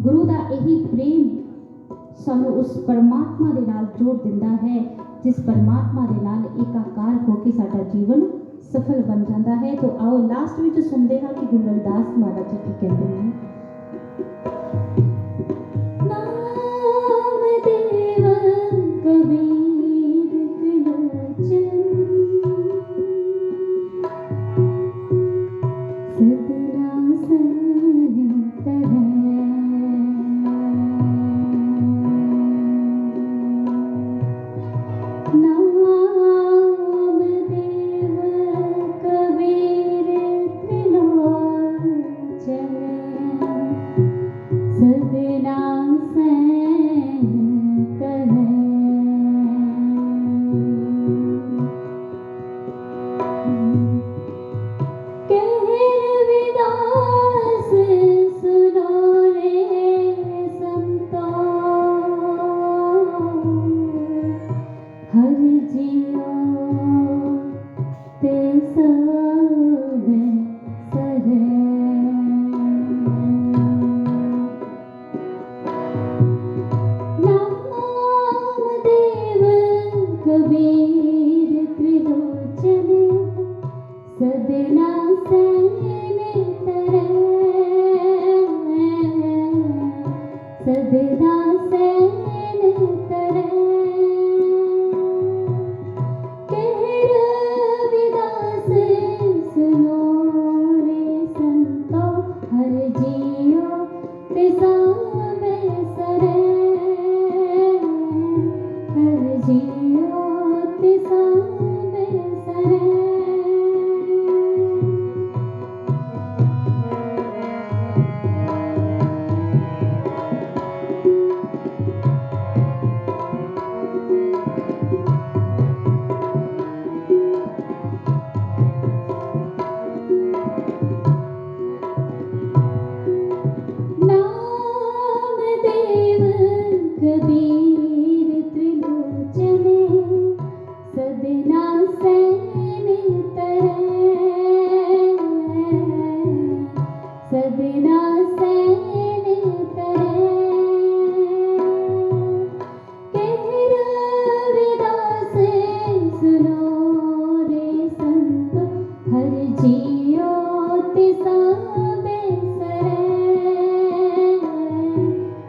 गुरु का यही प्रेम सानू उस परमात्मा के नाल जोड़ दिंदा है, जिस परमात्मा के नाल एकाकार होके साडा जीवन सफल बन जाता है। तो आओ लास्ट में सुनते हैं कि गुरु रविदास महाराज जी की कहते हैं। नामदेव कबीर त्रिलोचन सदरा सहित है। नामदेव कबीर त्रिलोचन सदरा सहित है। कहरविदास सुनो रे संतो, हर जियो ते सब सहे। नामदेव कबीर त्रिलोचन सदना सैन तरे। सदना सैन तरे। कहरविदास सुनो रे संतो, हर जियो ते सब सरे। हर जियो ते सब सरे। नामदेव कबीर त्रिलोचन सदना सैन तरे। सदना सैन तरे। कहरविदास सुनो रे संतो, हर जियो ते सब सरे।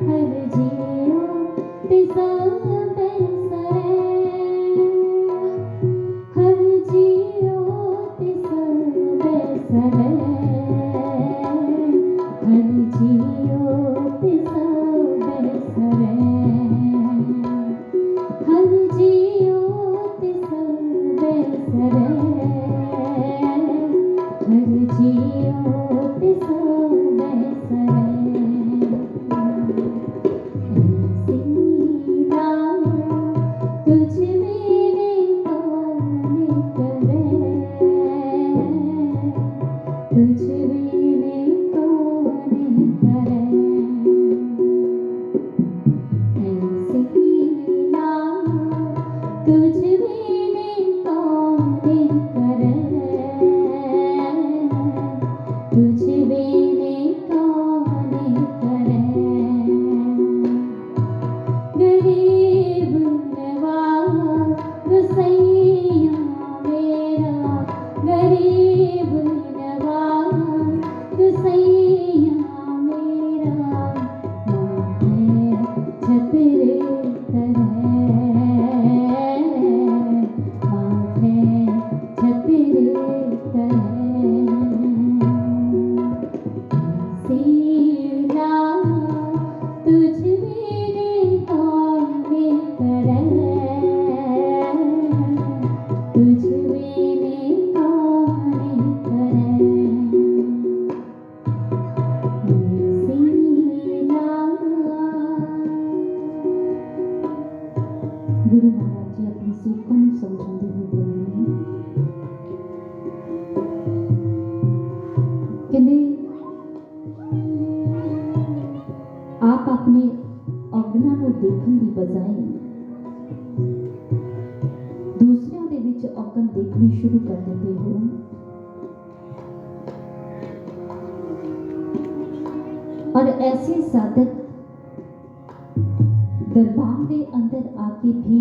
हर जियो ते सब सरे। हर जियो ते सब सरे। हर जियो ते सब सरे। हर जियो ते सब सरे। हर जियो ते सब सरे। सीता तुझ मेरे कौन करे। तुझ मेरे कौन करे। सीता तुझ मेरे कौन करे। तुझ मेरे कौन करे। गरीब नवाज गुसैया मेरा। गरीब नवाज गुसैया मेरा। माथे छत्र करे। माथे छत्र करे। सीता तुझ मेरे कौन करे। तुझ मेरे कौन करे। सीता। गुरु महाराज जी अपनी सीखों ਨੂੰ समझाते हुए बोल रहे हैं। कहते आप अपने ਔਗਣਾਂ ਨੂੰ ਦੇਖਣ ਦੀ ਬਜਾਏ ਦੂਸਰਿਆਂ ਦੇ ਵਿੱਚ ਔਗਣ ਦੇਖਣੇ ਸ਼ੁਰੂ ਕਰ ਦਿੰਦੇ ਹੋ। और ऐसे साधक दरबार के अंदर आके भी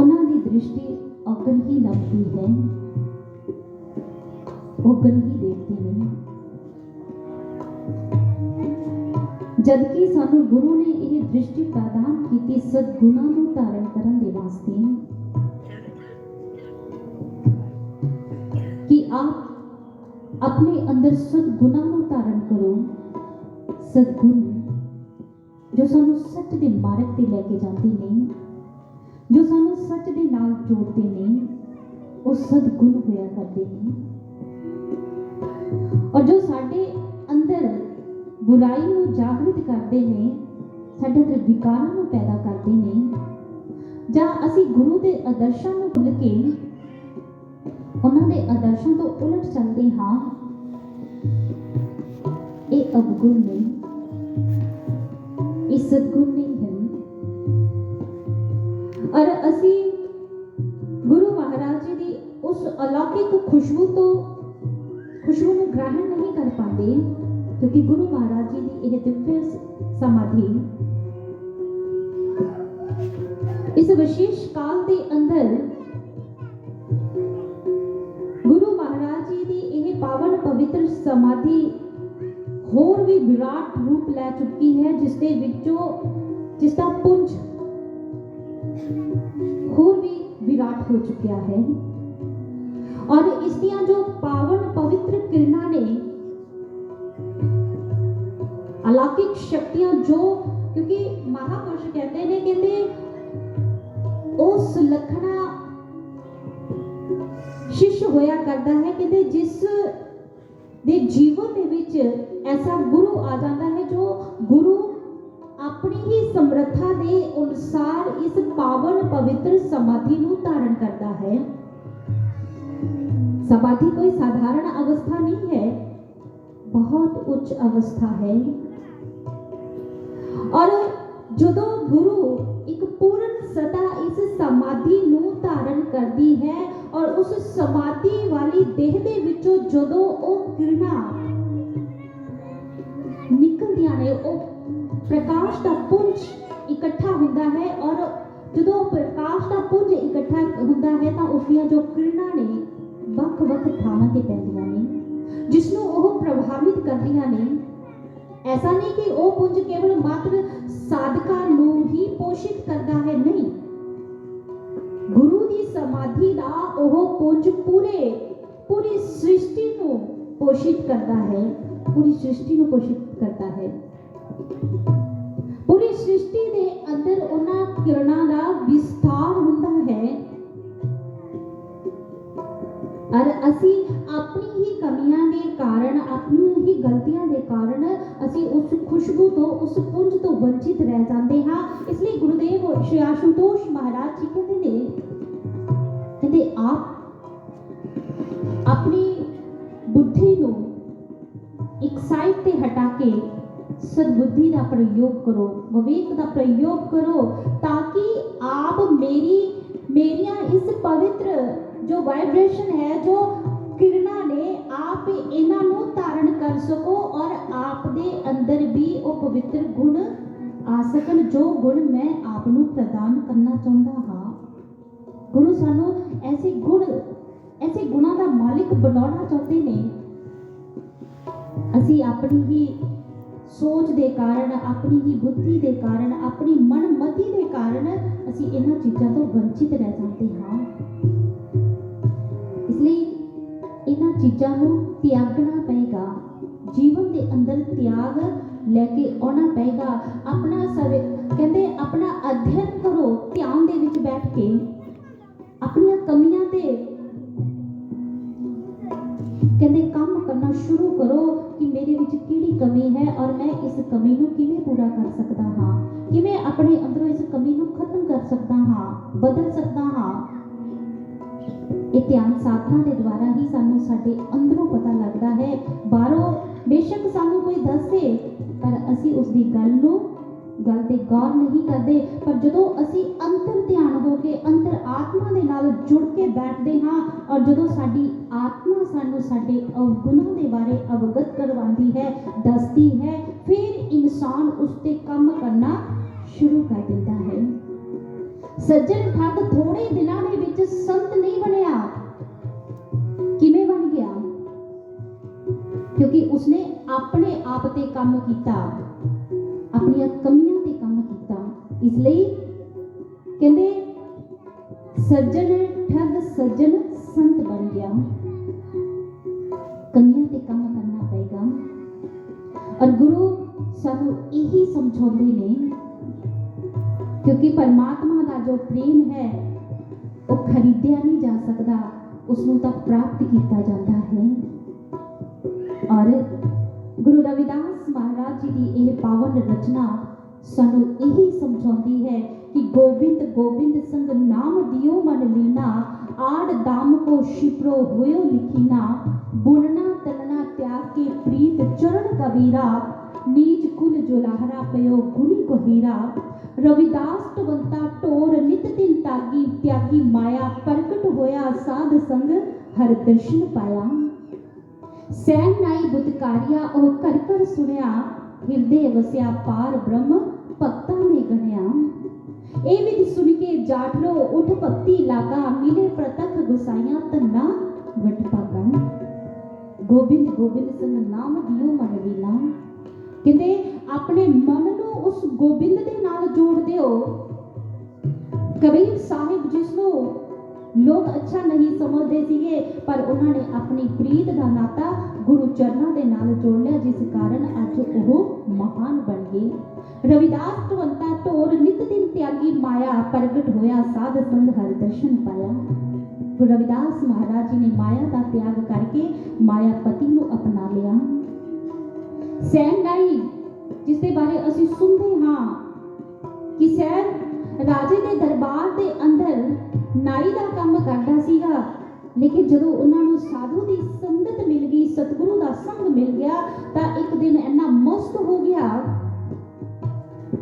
उन्होंने दृष्टि औगण ही लगती है, औगण ही देखते नहीं। जबकि सानू गुरु ने यह दृष्टि प्रदान की सदगुणा को धारण करने के वास्ते कि आप अपने अंदर सदगुणा को धारण करो। सदगुण जो सानू सच के मार्ग ते लेके जाते नहीं, जो सानू सच के नाल जोड़ते नहीं, वो सदगुण होया करते नहीं। और जो साडे अंदर बुराई को जागृत करते हैं, साडे अंदर विकारां को पैदा करते हैं, जां असी गुरु के आदर्शों को भुल के उन्होंने आदर्शों तो उलट चलते हाँ, ये अवगुण नहीं, ये सदगुण नहीं है। और असी गुरु महाराज जी की उस अलौकिक खुशबू को ग्रहण नहीं कर पाते, क्योंकि गुरु महाराज जी की यह दिव्य समाधि इस विशेष काल के अंदर गुरु महाराज जी की यह पावन पवित्र समाधि होर भी विराट रूप लै चुकी है, जिसका पुंज होर भी विराट हो चुका है। और इसलिए जो पावन पवित्र किरणा ने अलौकिक शक्तियां जो, क्योंकि महापुरुष कहते हैं कहते उस लखना शिष्य होया करता है, कहते जिस दे जीवन दे विच ऐसा गुरु आ जाता है जो गुरु अपनी ही समर्था के अनुसार इस पावन पवित्र समाधि को धारण करता है। समाधि कोई साधारण अवस्था नहीं है, बहुत उच्च अवस्था है। और जदों गुरु एक पूर्ण सदा इस समाधि को धारण करती है और उस समाधि वाली देह दे विचों जदों वो किरणा निकलदियां ने, वो प्रकाश का पुंज इकट्ठा होता है। और जदों प्रकाश का पुंज इकट्ठा होता है तो उसदियां जो किरणा ने ਵੱਖ-ਵੱਖ ਥਾਵਾਂ ਤੇ ਪੈਂਦੀਆਂ ਨੇ, जिसनों ਉਹ प्रभावित करदियां ने। ऐसा नहीं कि वो पुंज केवल मात्र साधका ਨੂੰ ही पोषित करता है, नहीं, गुरु की समाधि का ਉਹ पुंज पूरी सृष्टि को पोषित करता है, पूरी सृष्टि को पोषित करता है। पूरी सृष्टि के अंदर उन्हां किरणां का विस्तार होता है। और असी अपनी ही कमियां के कारण, अपनी ही गलतियां के कारण असी उस खुशबू तो, उस पुंज तो वंचित रह जाते हाँ। इसलिए गुरुदेव श्री आशुतोष महाराज जी कहते आप अपनी बुद्धि को एक साइड ते हटा के सदबुद्धि का प्रयोग करो, विवेक का प्रयोग करो, ताकि आप मेरिया इस पवित्र जो वाइब्रेशन है, जो किरणा ने, आप इन्हां नूं धारण कर सको और आप दे अंदर भी वो पवित्र गुण आ सकन, जो गुण मैं आप नूं प्रदान करना चाहता हाँ। गुरु सानू ऐसे गुणों का मालिक बनाना चाहते हैं। असी अपनी ही सोच के कारण, अपनी ही बुद्धि के कारण, अपनी मनमति के कारण असी इन्हां चीज़ों तो वंचित रह जाते हाँ। इसलिए इन्हां चीज़ों को त्यागना पएगा, जीवन के अंदर त्याग लेके आना पएगा। अपना कहते अपना अध्ययन करो, ध्यान दे विच बैठ के अपनी कमियां ते कहते काम करना शुरू करो कि मेरे विच किहड़ी कमी है और मैं इस कमी को किवें पूरा कर सकता हाँ, किवें अपने अंदरों इस कमी को खत्म कर सकता हाँ, बदल सकता हाँ। ये ध्यान साधना के द्वारा ही सानू साडे अंदरों पता लगता है। बाहरों बेशक सानू कोई दसे पर असी उसकी गल ते गौर नहीं करते, पर जदों असी अंतर ध्यान होके अंतर आत्मा के नाल जुड़ के बैठते हाँ और जदों साडी आत्मा सानू साडे अवगुणों के बारे अवगत करवाती है, दसती है, फिर इंसान उस ते काम करना शुरू कर देता है। सज्जन ठग थोड़े दिनों के विच संत नहीं बनया, किवें बन गया? क्योंकि उसने अपने आप ते काम किया। ਆਪਣੀਆਂ ਕਮੀਆਂ ਤੇ ਕੰਮ ਕੀਤਾ। ਇਸ ਲਈ ਕਹਿੰਦੇ ਸੱਜਣ ਠੱਗ ਸੱਜਣ ਸੰਤ ਬਣ ਗਿਆ। ਕਮੀਆਂ ਤੇ ਕੰਮ ਕਰਨਾ ਪਏਗਾ। ਔਰ ਗੁਰੂ ਸਾਨੂੰ ਇਹੀ ਸਮਝਾਉਂਦੇ ਨੇ, ਕਿਉਂਕਿ ਪਰਮਾਤਮਾ ਦਾ ਜੋ ਪ੍ਰੇਮ ਹੈ ਉਹ ਖਰੀਦਿਆ ਨਹੀਂ ਜਾ ਸਕਦਾ, ਉਸ ਨੂੰ ਤਾਂ ਪ੍ਰਾਪਤ ਕੀਤਾ ਜਾਂਦਾ ਹੈ। ਔਰ ਗੁਰੂ ਰਵਿਦਾਸ ਮਹਾਰਾਜ ਜੀ ਦੀ ਇਹ ਪਾਵਨ ਰਚਨਾ ਸਾਨੂੰ ਇਹੀ ਸਮਝਾਉਂਦੀ ਹੈ कि गोविंद गोविंद संग नाम दियो मन लीना, आड़ दाम को शिप्रो हुयो लिखीना, बुनना तलना त्याग के प्रीत चरण कबीरा, नीच कुल जुलाहरा पयो गुनी कोहीरा, रविदास टवंता टोर नित दिन तागी त्यागी माया, प्रकट होया साध संग हर दर्शन पाया, सैन नाई बुतकारिया और कर कर सुनिया, हृदय वसिया पार ब्रह्म भक्ता में गणिया, ए विध सुन के जाठरो उठ भक्ति लागा, मिले प्रतख गुसाइया तन्ना वट पागा। गोबिंद गोबिंद संग नाम दियो मन लीना, कहते अपने मन नू उस गोबिंद दे नाल जोड़ दियो। कबीर साहिब जिसनों लोग अच्छा नहीं समझते सीगे, पर उन्होंने अपनी प्रीत का नाता गुरु चरणों के नाल जोड़ लिया, जिस कारण अज वो महान बन गए। रविदास टवंता ढोर नित दिन त्यागी माया, प्रगट होया साध संग हर दर्शन पाया। गुरु रविदास महाराज जी ने माया का त्याग करके मायापति को अपना लिया। सैन नाई जिसके बारे असी सुनते हाँ कि सैन राजे के दरबार के अंदर नाई का काम करता सीगा, लेकिन जदों उन्होंने साधु की संगत मिल गई, सतगुरु का संग मिल गया, तो एक दिन इन्ना मस्त हो गया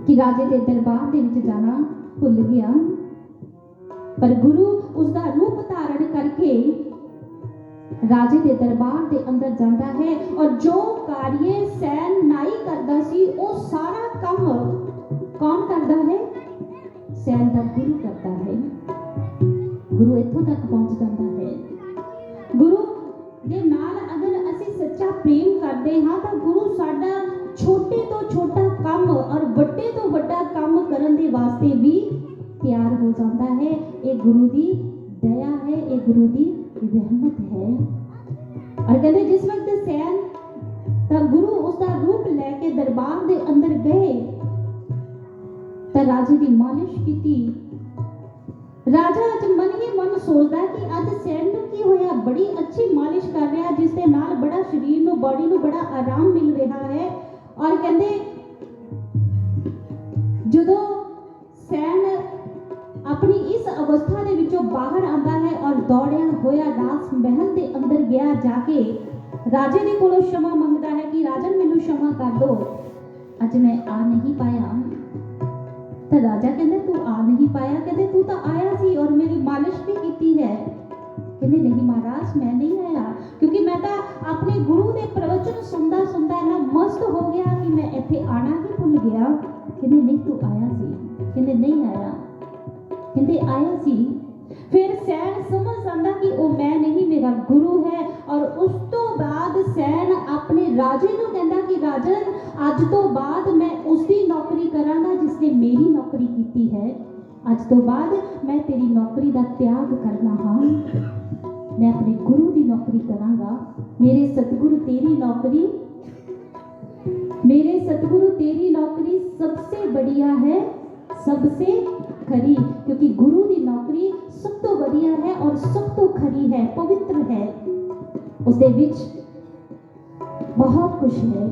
कि राजे के दरबार के विच जाना भुल गया। पर गुरु उसका रूप धारण करके राजे के दरबार के अंदर जाता है, और जो कार्य सैन नाई करता सी वो सारा काम कौन करता है? सैन का गुरु करता है। गुरु इत्थों तक पहुंच जाता है। गुरु दे नाल अगर असी सच्चा प्रेम करते हाँ तो गुरु साडा छोटे तो छोटा काम और बड़े तो बड़ा काम करने के वास्ते भी तैयार हो जाता है। ये गुरु की दया है, ये गुरु की रहमत है। और कहते जिस वक्त सैन तो गुरु उसका रूप लेके दरबार के अंदर गए तो राजे की मालिश की। राजा अज मन ही मन सोचता कि अज सैन नूं की होया, बड़ी अच्छी मालिश कर रहा, जिसके नाल बड़ा शरीर नूं बॉडी नूं बड़ा आराम मिल रहा है। और कहते जदों सैन अपनी इस अवस्था दे विचों बाहर आता है और दौड़िया होया रास महल के अंदर गया, जाके राजे दे कोलों क्षमा मंगता है कि राजन मैनूं क्षमा कर दो, अज मैं आ नहीं पाया। तो राजा कहते तू आ नहीं पाया? कहते तू तो आया सी और मेरी मालिश भी की है। कहते नहीं महाराज मैं नहीं आया, क्योंकि मैं तो अपने गुरु के प्रवचन सुनता सुनता इतना मस्त हो गया कि मैं इत्थे आना ही भुल गया। कहते नहीं तू आया सी? कहते नहीं आया। कहते आया सी। फिर सैन समझ जाता कि वो मैं नहीं, मेरा गुरु है। और उस तो बाद सैन अपने राजे को कहता कि राजन अज तो बाद मैं उसकी नौकरी करांगा जिसने मेरी नौकरी की है। अज तो बाद मैं तेरी नौकरी का त्याग करना हाँ, मैं अपने गुरु की नौकरी करांगा। मेरे सतगुरु तेरी नौकरी, मेरे सतगुरु तेरी नौकरी सबसे बढ़िया है, सबसे खरी, क्योंकि गुरु की नौकरी सब तो बढ़िया है और सब तो खरी है, पवित्र है। उसके विच बहुत कुछ है,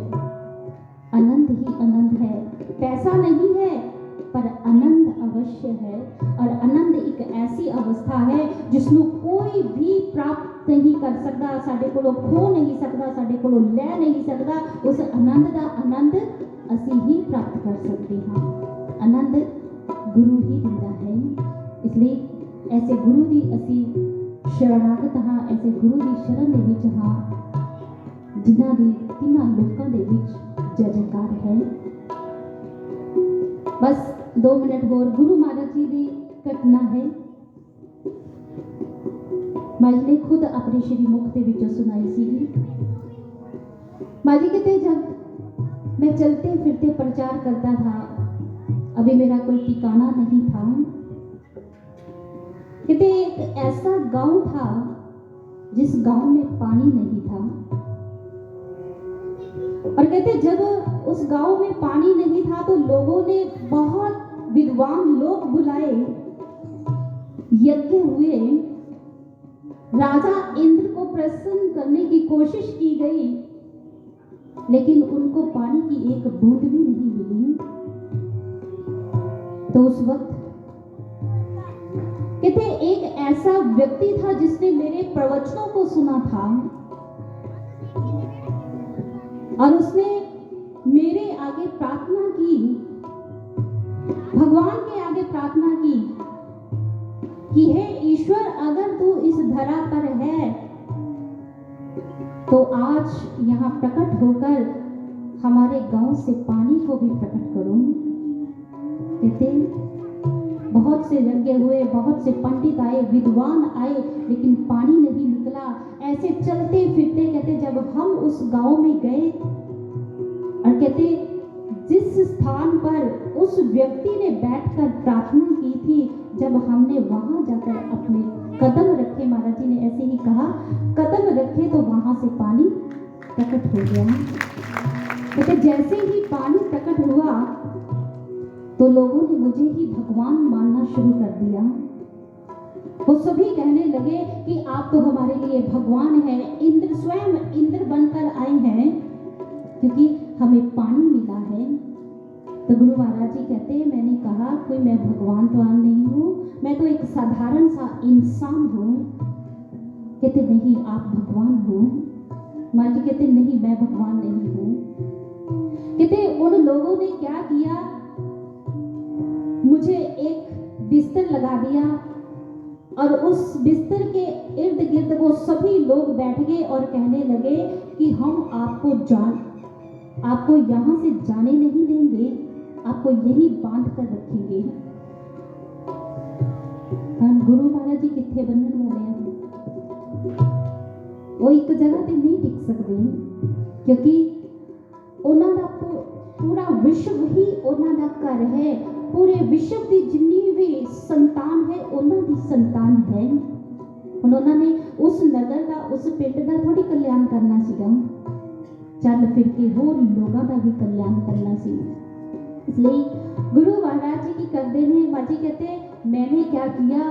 आनंद ही आनंद है। पैसा नहीं है पर आनंद अवश्य है। और आनंद एक ऐसी अवस्था है जिसनों कोई भी प्राप्त नहीं कर सकता, साडे कोलों खो नहीं सकता, साडे कोलों ले नहीं सकता। उस आनंद का आनंद असी ही प्राप्त कर सकते हैं। आनंद गुरु ही दिंदा है। इसलिए ऐसे गुरु की असी शरणागत हाँ, ऐसे गुरु की शरण दे विच हाँ, जिन्हां दी तिन्हां लोकां दे विच जय जयकार है। बस 2 मिनट होर। गुरु महाराज जी की घटना है, महाराज ने खुद अपने श्री मुख के विचों सुनाई सी। महाराज कहते जब मैं चलते फिरते प्रचार करता था, अभी मेरा कोई ठिकाना नहीं था। कहते एक ऐसा गांव था जिस गांव में पानी नहीं था, और कहते जब उस गांव में पानी नहीं था तो लोगों ने बहुत विद्वान लोग बुलाए, यज्ञ हुए, राजा इंद्र को प्रसन्न करने की कोशिश की गई, लेकिन उनको पानी की एक बूंद भी नहीं मिली। तो उस वक्त कहते एक ऐसा व्यक्ति था जिसने मेरे प्रवचनों को सुना था, और उसने मेरे आगे प्रार्थना की, भगवान के आगे प्रार्थना की कि हे ईश्वर, अगर तू इस धरा पर है तो आज यहाँ प्रकट होकर हमारे गांव से पानी को भी प्रकट करो। कहते बहुत से यज्ञ हुए, बहुत से पंडित आए, विद्वान आए, लेकिन पानी नहीं निकला। ऐसे चलते फिरते कहते जब हम उस गांव में गए, और कहते जिस स्थान पर उस व्यक्ति ने बैठकर प्रार्थना की थी, जब हमने वहां जाकर अपने कदम रखे, महाराज जी ने ऐसे ही कहा, कदम रखे तो वहां से पानी प्रकट हो गया। कहते जैसे ही पानी प्रकट हुआ तो लोगों ने मुझे ही भगवान मानना शुरू कर दिया। वो सभी कहने लगे कि आप तो हमारे लिए भगवान हैं, इंद्र स्वयं इंद्र बनकर आए हैं, क्योंकि हमें पानी मिला है। तो गुरु महाराज जी कहते हैं, मैंने कहा कोई मैं भगवान तो नहीं हूँ, मैं तो एक साधारण सा इंसान हूँ। कहते नहीं आप भगवान हो। महाराज जी कहते नहीं मैं भगवान नहीं हूँ। कहते उन लोगों ने क्या किया, मुझे एक बिस्तर लगा दिया, और उस बिस्तर के इर्द गिर्द वो सभी लोग बैठ गए और कहने लगे कि हम आपको यहाँ से जाने नहीं देंगे, आपको यही बांध कर रखेंगे। गुरु महाराज जी कितने बंधन वाले हैं, वो एक जगह पे नहीं टिक सकते, क्योंकि उन्होंने पूरा विश्व ही उन्होंने घर है, पूरे विश्व की जिन्नी भी संतान है उन्होंने संतान है। उन्होंने उस नगर का, उस पिंड का थोड़ी कल्याण करना सीगा, चल फिर के होर लोगों का भी कल्याण करना सी। इसलिए गुरु महाराज जी की करते हैं, माजी कहते मैंने क्या किया,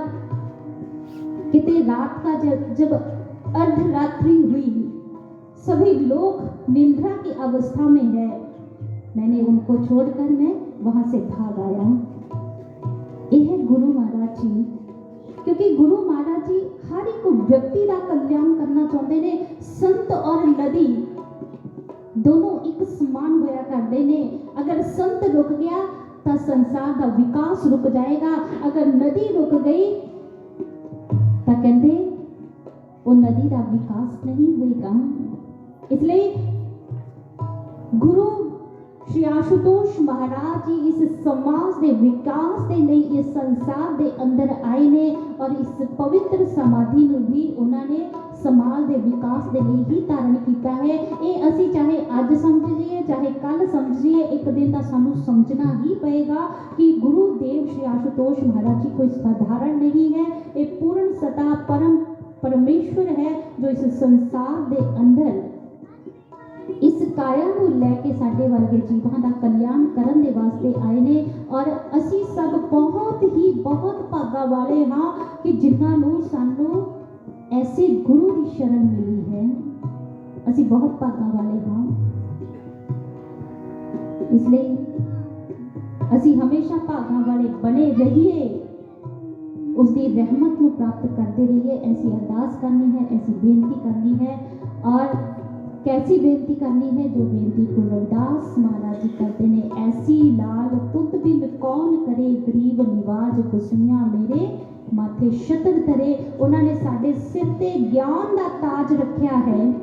कहते रात का जब अर्धरात्रि हुई, सभी लोग निंद्रा की अवस्था में है, मैंने उनको छोड़कर मैं वहां से भाग आया। यह है गुरु महाराज जी, क्योंकि गुरु महाराज जी हर एक व्यक्ति का कल्याण करना चाहते ने। संत और नदी दोनों एक समान होया करते ने। अगर संत रुक गया तो संसार का विकास रुक जाएगा, अगर नदी रुक गई तो कहते वो नदी का विकास नहीं होगा। इसलिए गुरु श्री आशुतोष महाराज जी इस समाज के विकास के लिए इस संसार के अंदर आए ने, और इस पवित्र समाधि ਨੂੰ भी उन्होंने समाज के विकास के लिए ही धारण किया है। ये असी चाहे अज समझिए चाहे कल समझिए, एक दिन तो सानू समझना ही पड़ेगा कि गुरुदेव श्री आशुतोष महाराज जी कोई साधारण नहीं है, ये पूर्ण सता परमेश्वर है जो इस संसार के अंदर इस काया को लैके साडे वर्गे जीवां दा कल्याण करन दे वास्ते आए ने। और असी सब बहुत भागा वाले हाँ कि जिन्हां नूं सानू ऐसे गुरु की शरण मिली है। असी बहुत भागा वाले हाँ, इसलिए असी हमेशा भागा वाले बने रहिए, उसकी रहमत को प्राप्त करते रहिए। ऐसी अरदास करनी है, ऐसी बेनती करनी है। और कैसी बेनती करनी है, जो बेनती गुरु रविदास महाराज जी करते ने, ऐसी लाल तुत बिन कौन करे, गरीब निवाज कुसमिया मेरे माथे छतर तरे। उन्होंने साडे सिर ते ज्ञान का ताज रखा है,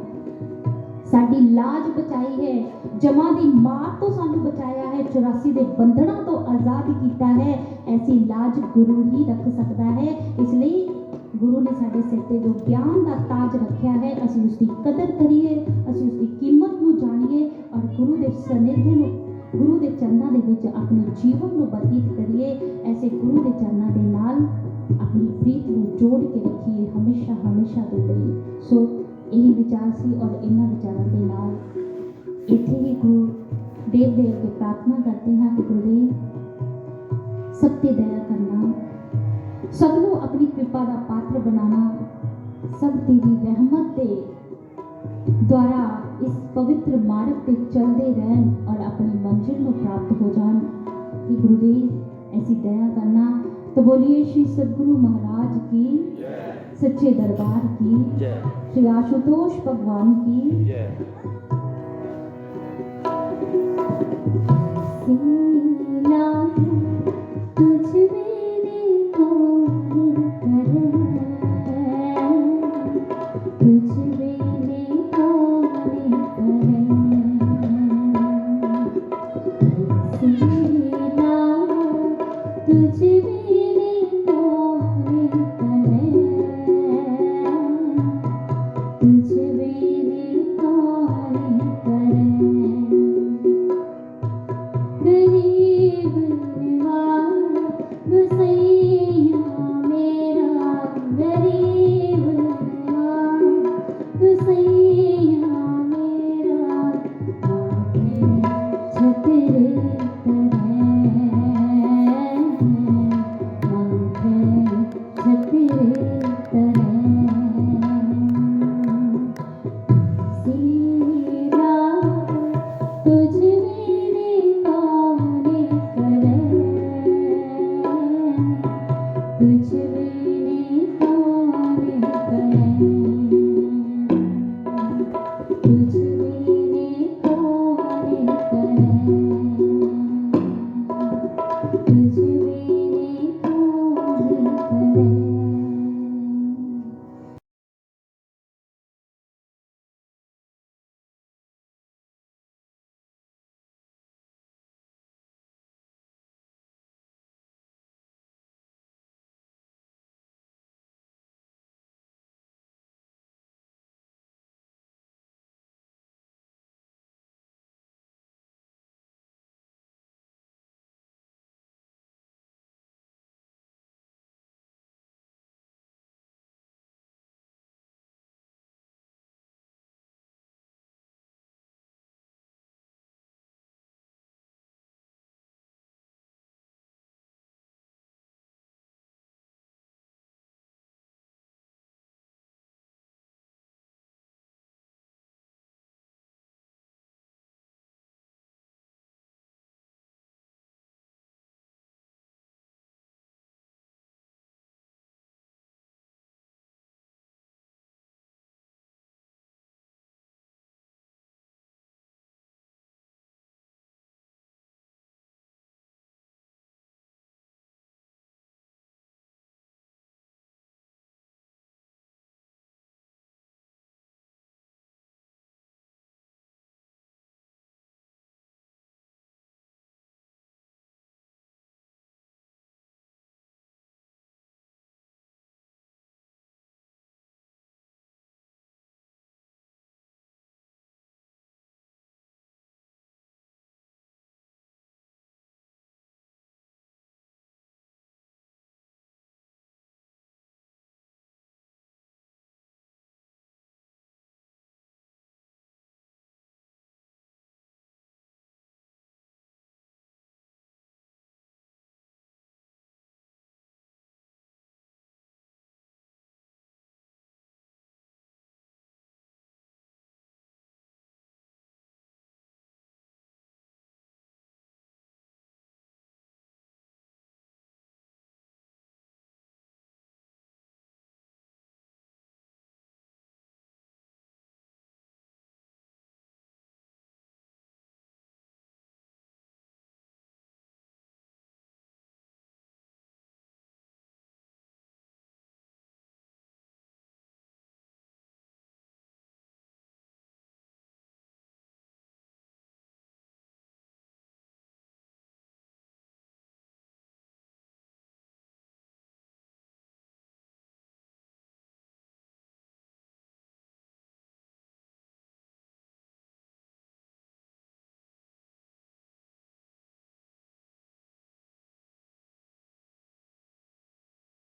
साडी लाज बचाई है, जमा दी मार तो सानू बचाया है, 84 दे बंधना तो आजाद किया है। ऐसी लाज गुरु ही रख सकता है। इसलिए गुरु ने साडे सिर ते जो ज्ञान का ताज रखा है, असीं उसकी कदर करिए, असीं उसकी कीमत नूं जानिए और ਗੁਰੂ ਦੇ ਸਨਿਧੀ ਨੂੰ, ਗੁਰੂ ਦੇ ਚਰਨਾਂ ਦੇ ਵਿੱਚ ਆਪਣੇ ਜੀਵਨ ਨੂੰ ਬਤੀਤ ਕਰੀਏ। ਐਸੇ ਗੁਰੂ ਦੇ ਚਰਨਾਂ ਦੇ ਨਾਲ ਆਪਣੀ ਪ੍ਰੀਤ ਨੂੰ ਜੋੜ ਕੇ ਰੱਖੀਏ ਹਮੇਸ਼ਾ ਹਮੇਸ਼ਾ ਦੇ ਲਈ। ਸੋ ਇਹੀ ਵਿਚਾਰ ਸੀ ਔਰ ਇਹਨਾਂ ਵਿਚਾਰਾਂ ਦੇ ਨਾਲ ਇੱਥੇ ਹੀ ਗੁਰੂ ਦੇਵ ਦੇ ਅੱਗੇ ਪ੍ਰਾਰਥਨਾ ਕਰਦੇ ਹਾਂ ਕਿ ਗੁਰੂਦੇਵ ਸਭ ਤੇ ਦਇਆ ਕਰਨਾ, ਸਭ ਨੂੰ ਆਪਣੀ ਕਿਰਪਾ ਦਾ ਪਾਤਰ ਬਣਾना, सब तेरी रहमत दे द्वारा इस पवित्र मार्ग पे चलते रहन और अपनी मंजिल में प्राप्त हो जान। कि गुरुदेव ऐसी दया करना। तो बोलिए श्री सद्गुरु महाराज की, सच्चे दरबार की, श्री आशुतोष भगवान की। तुझ में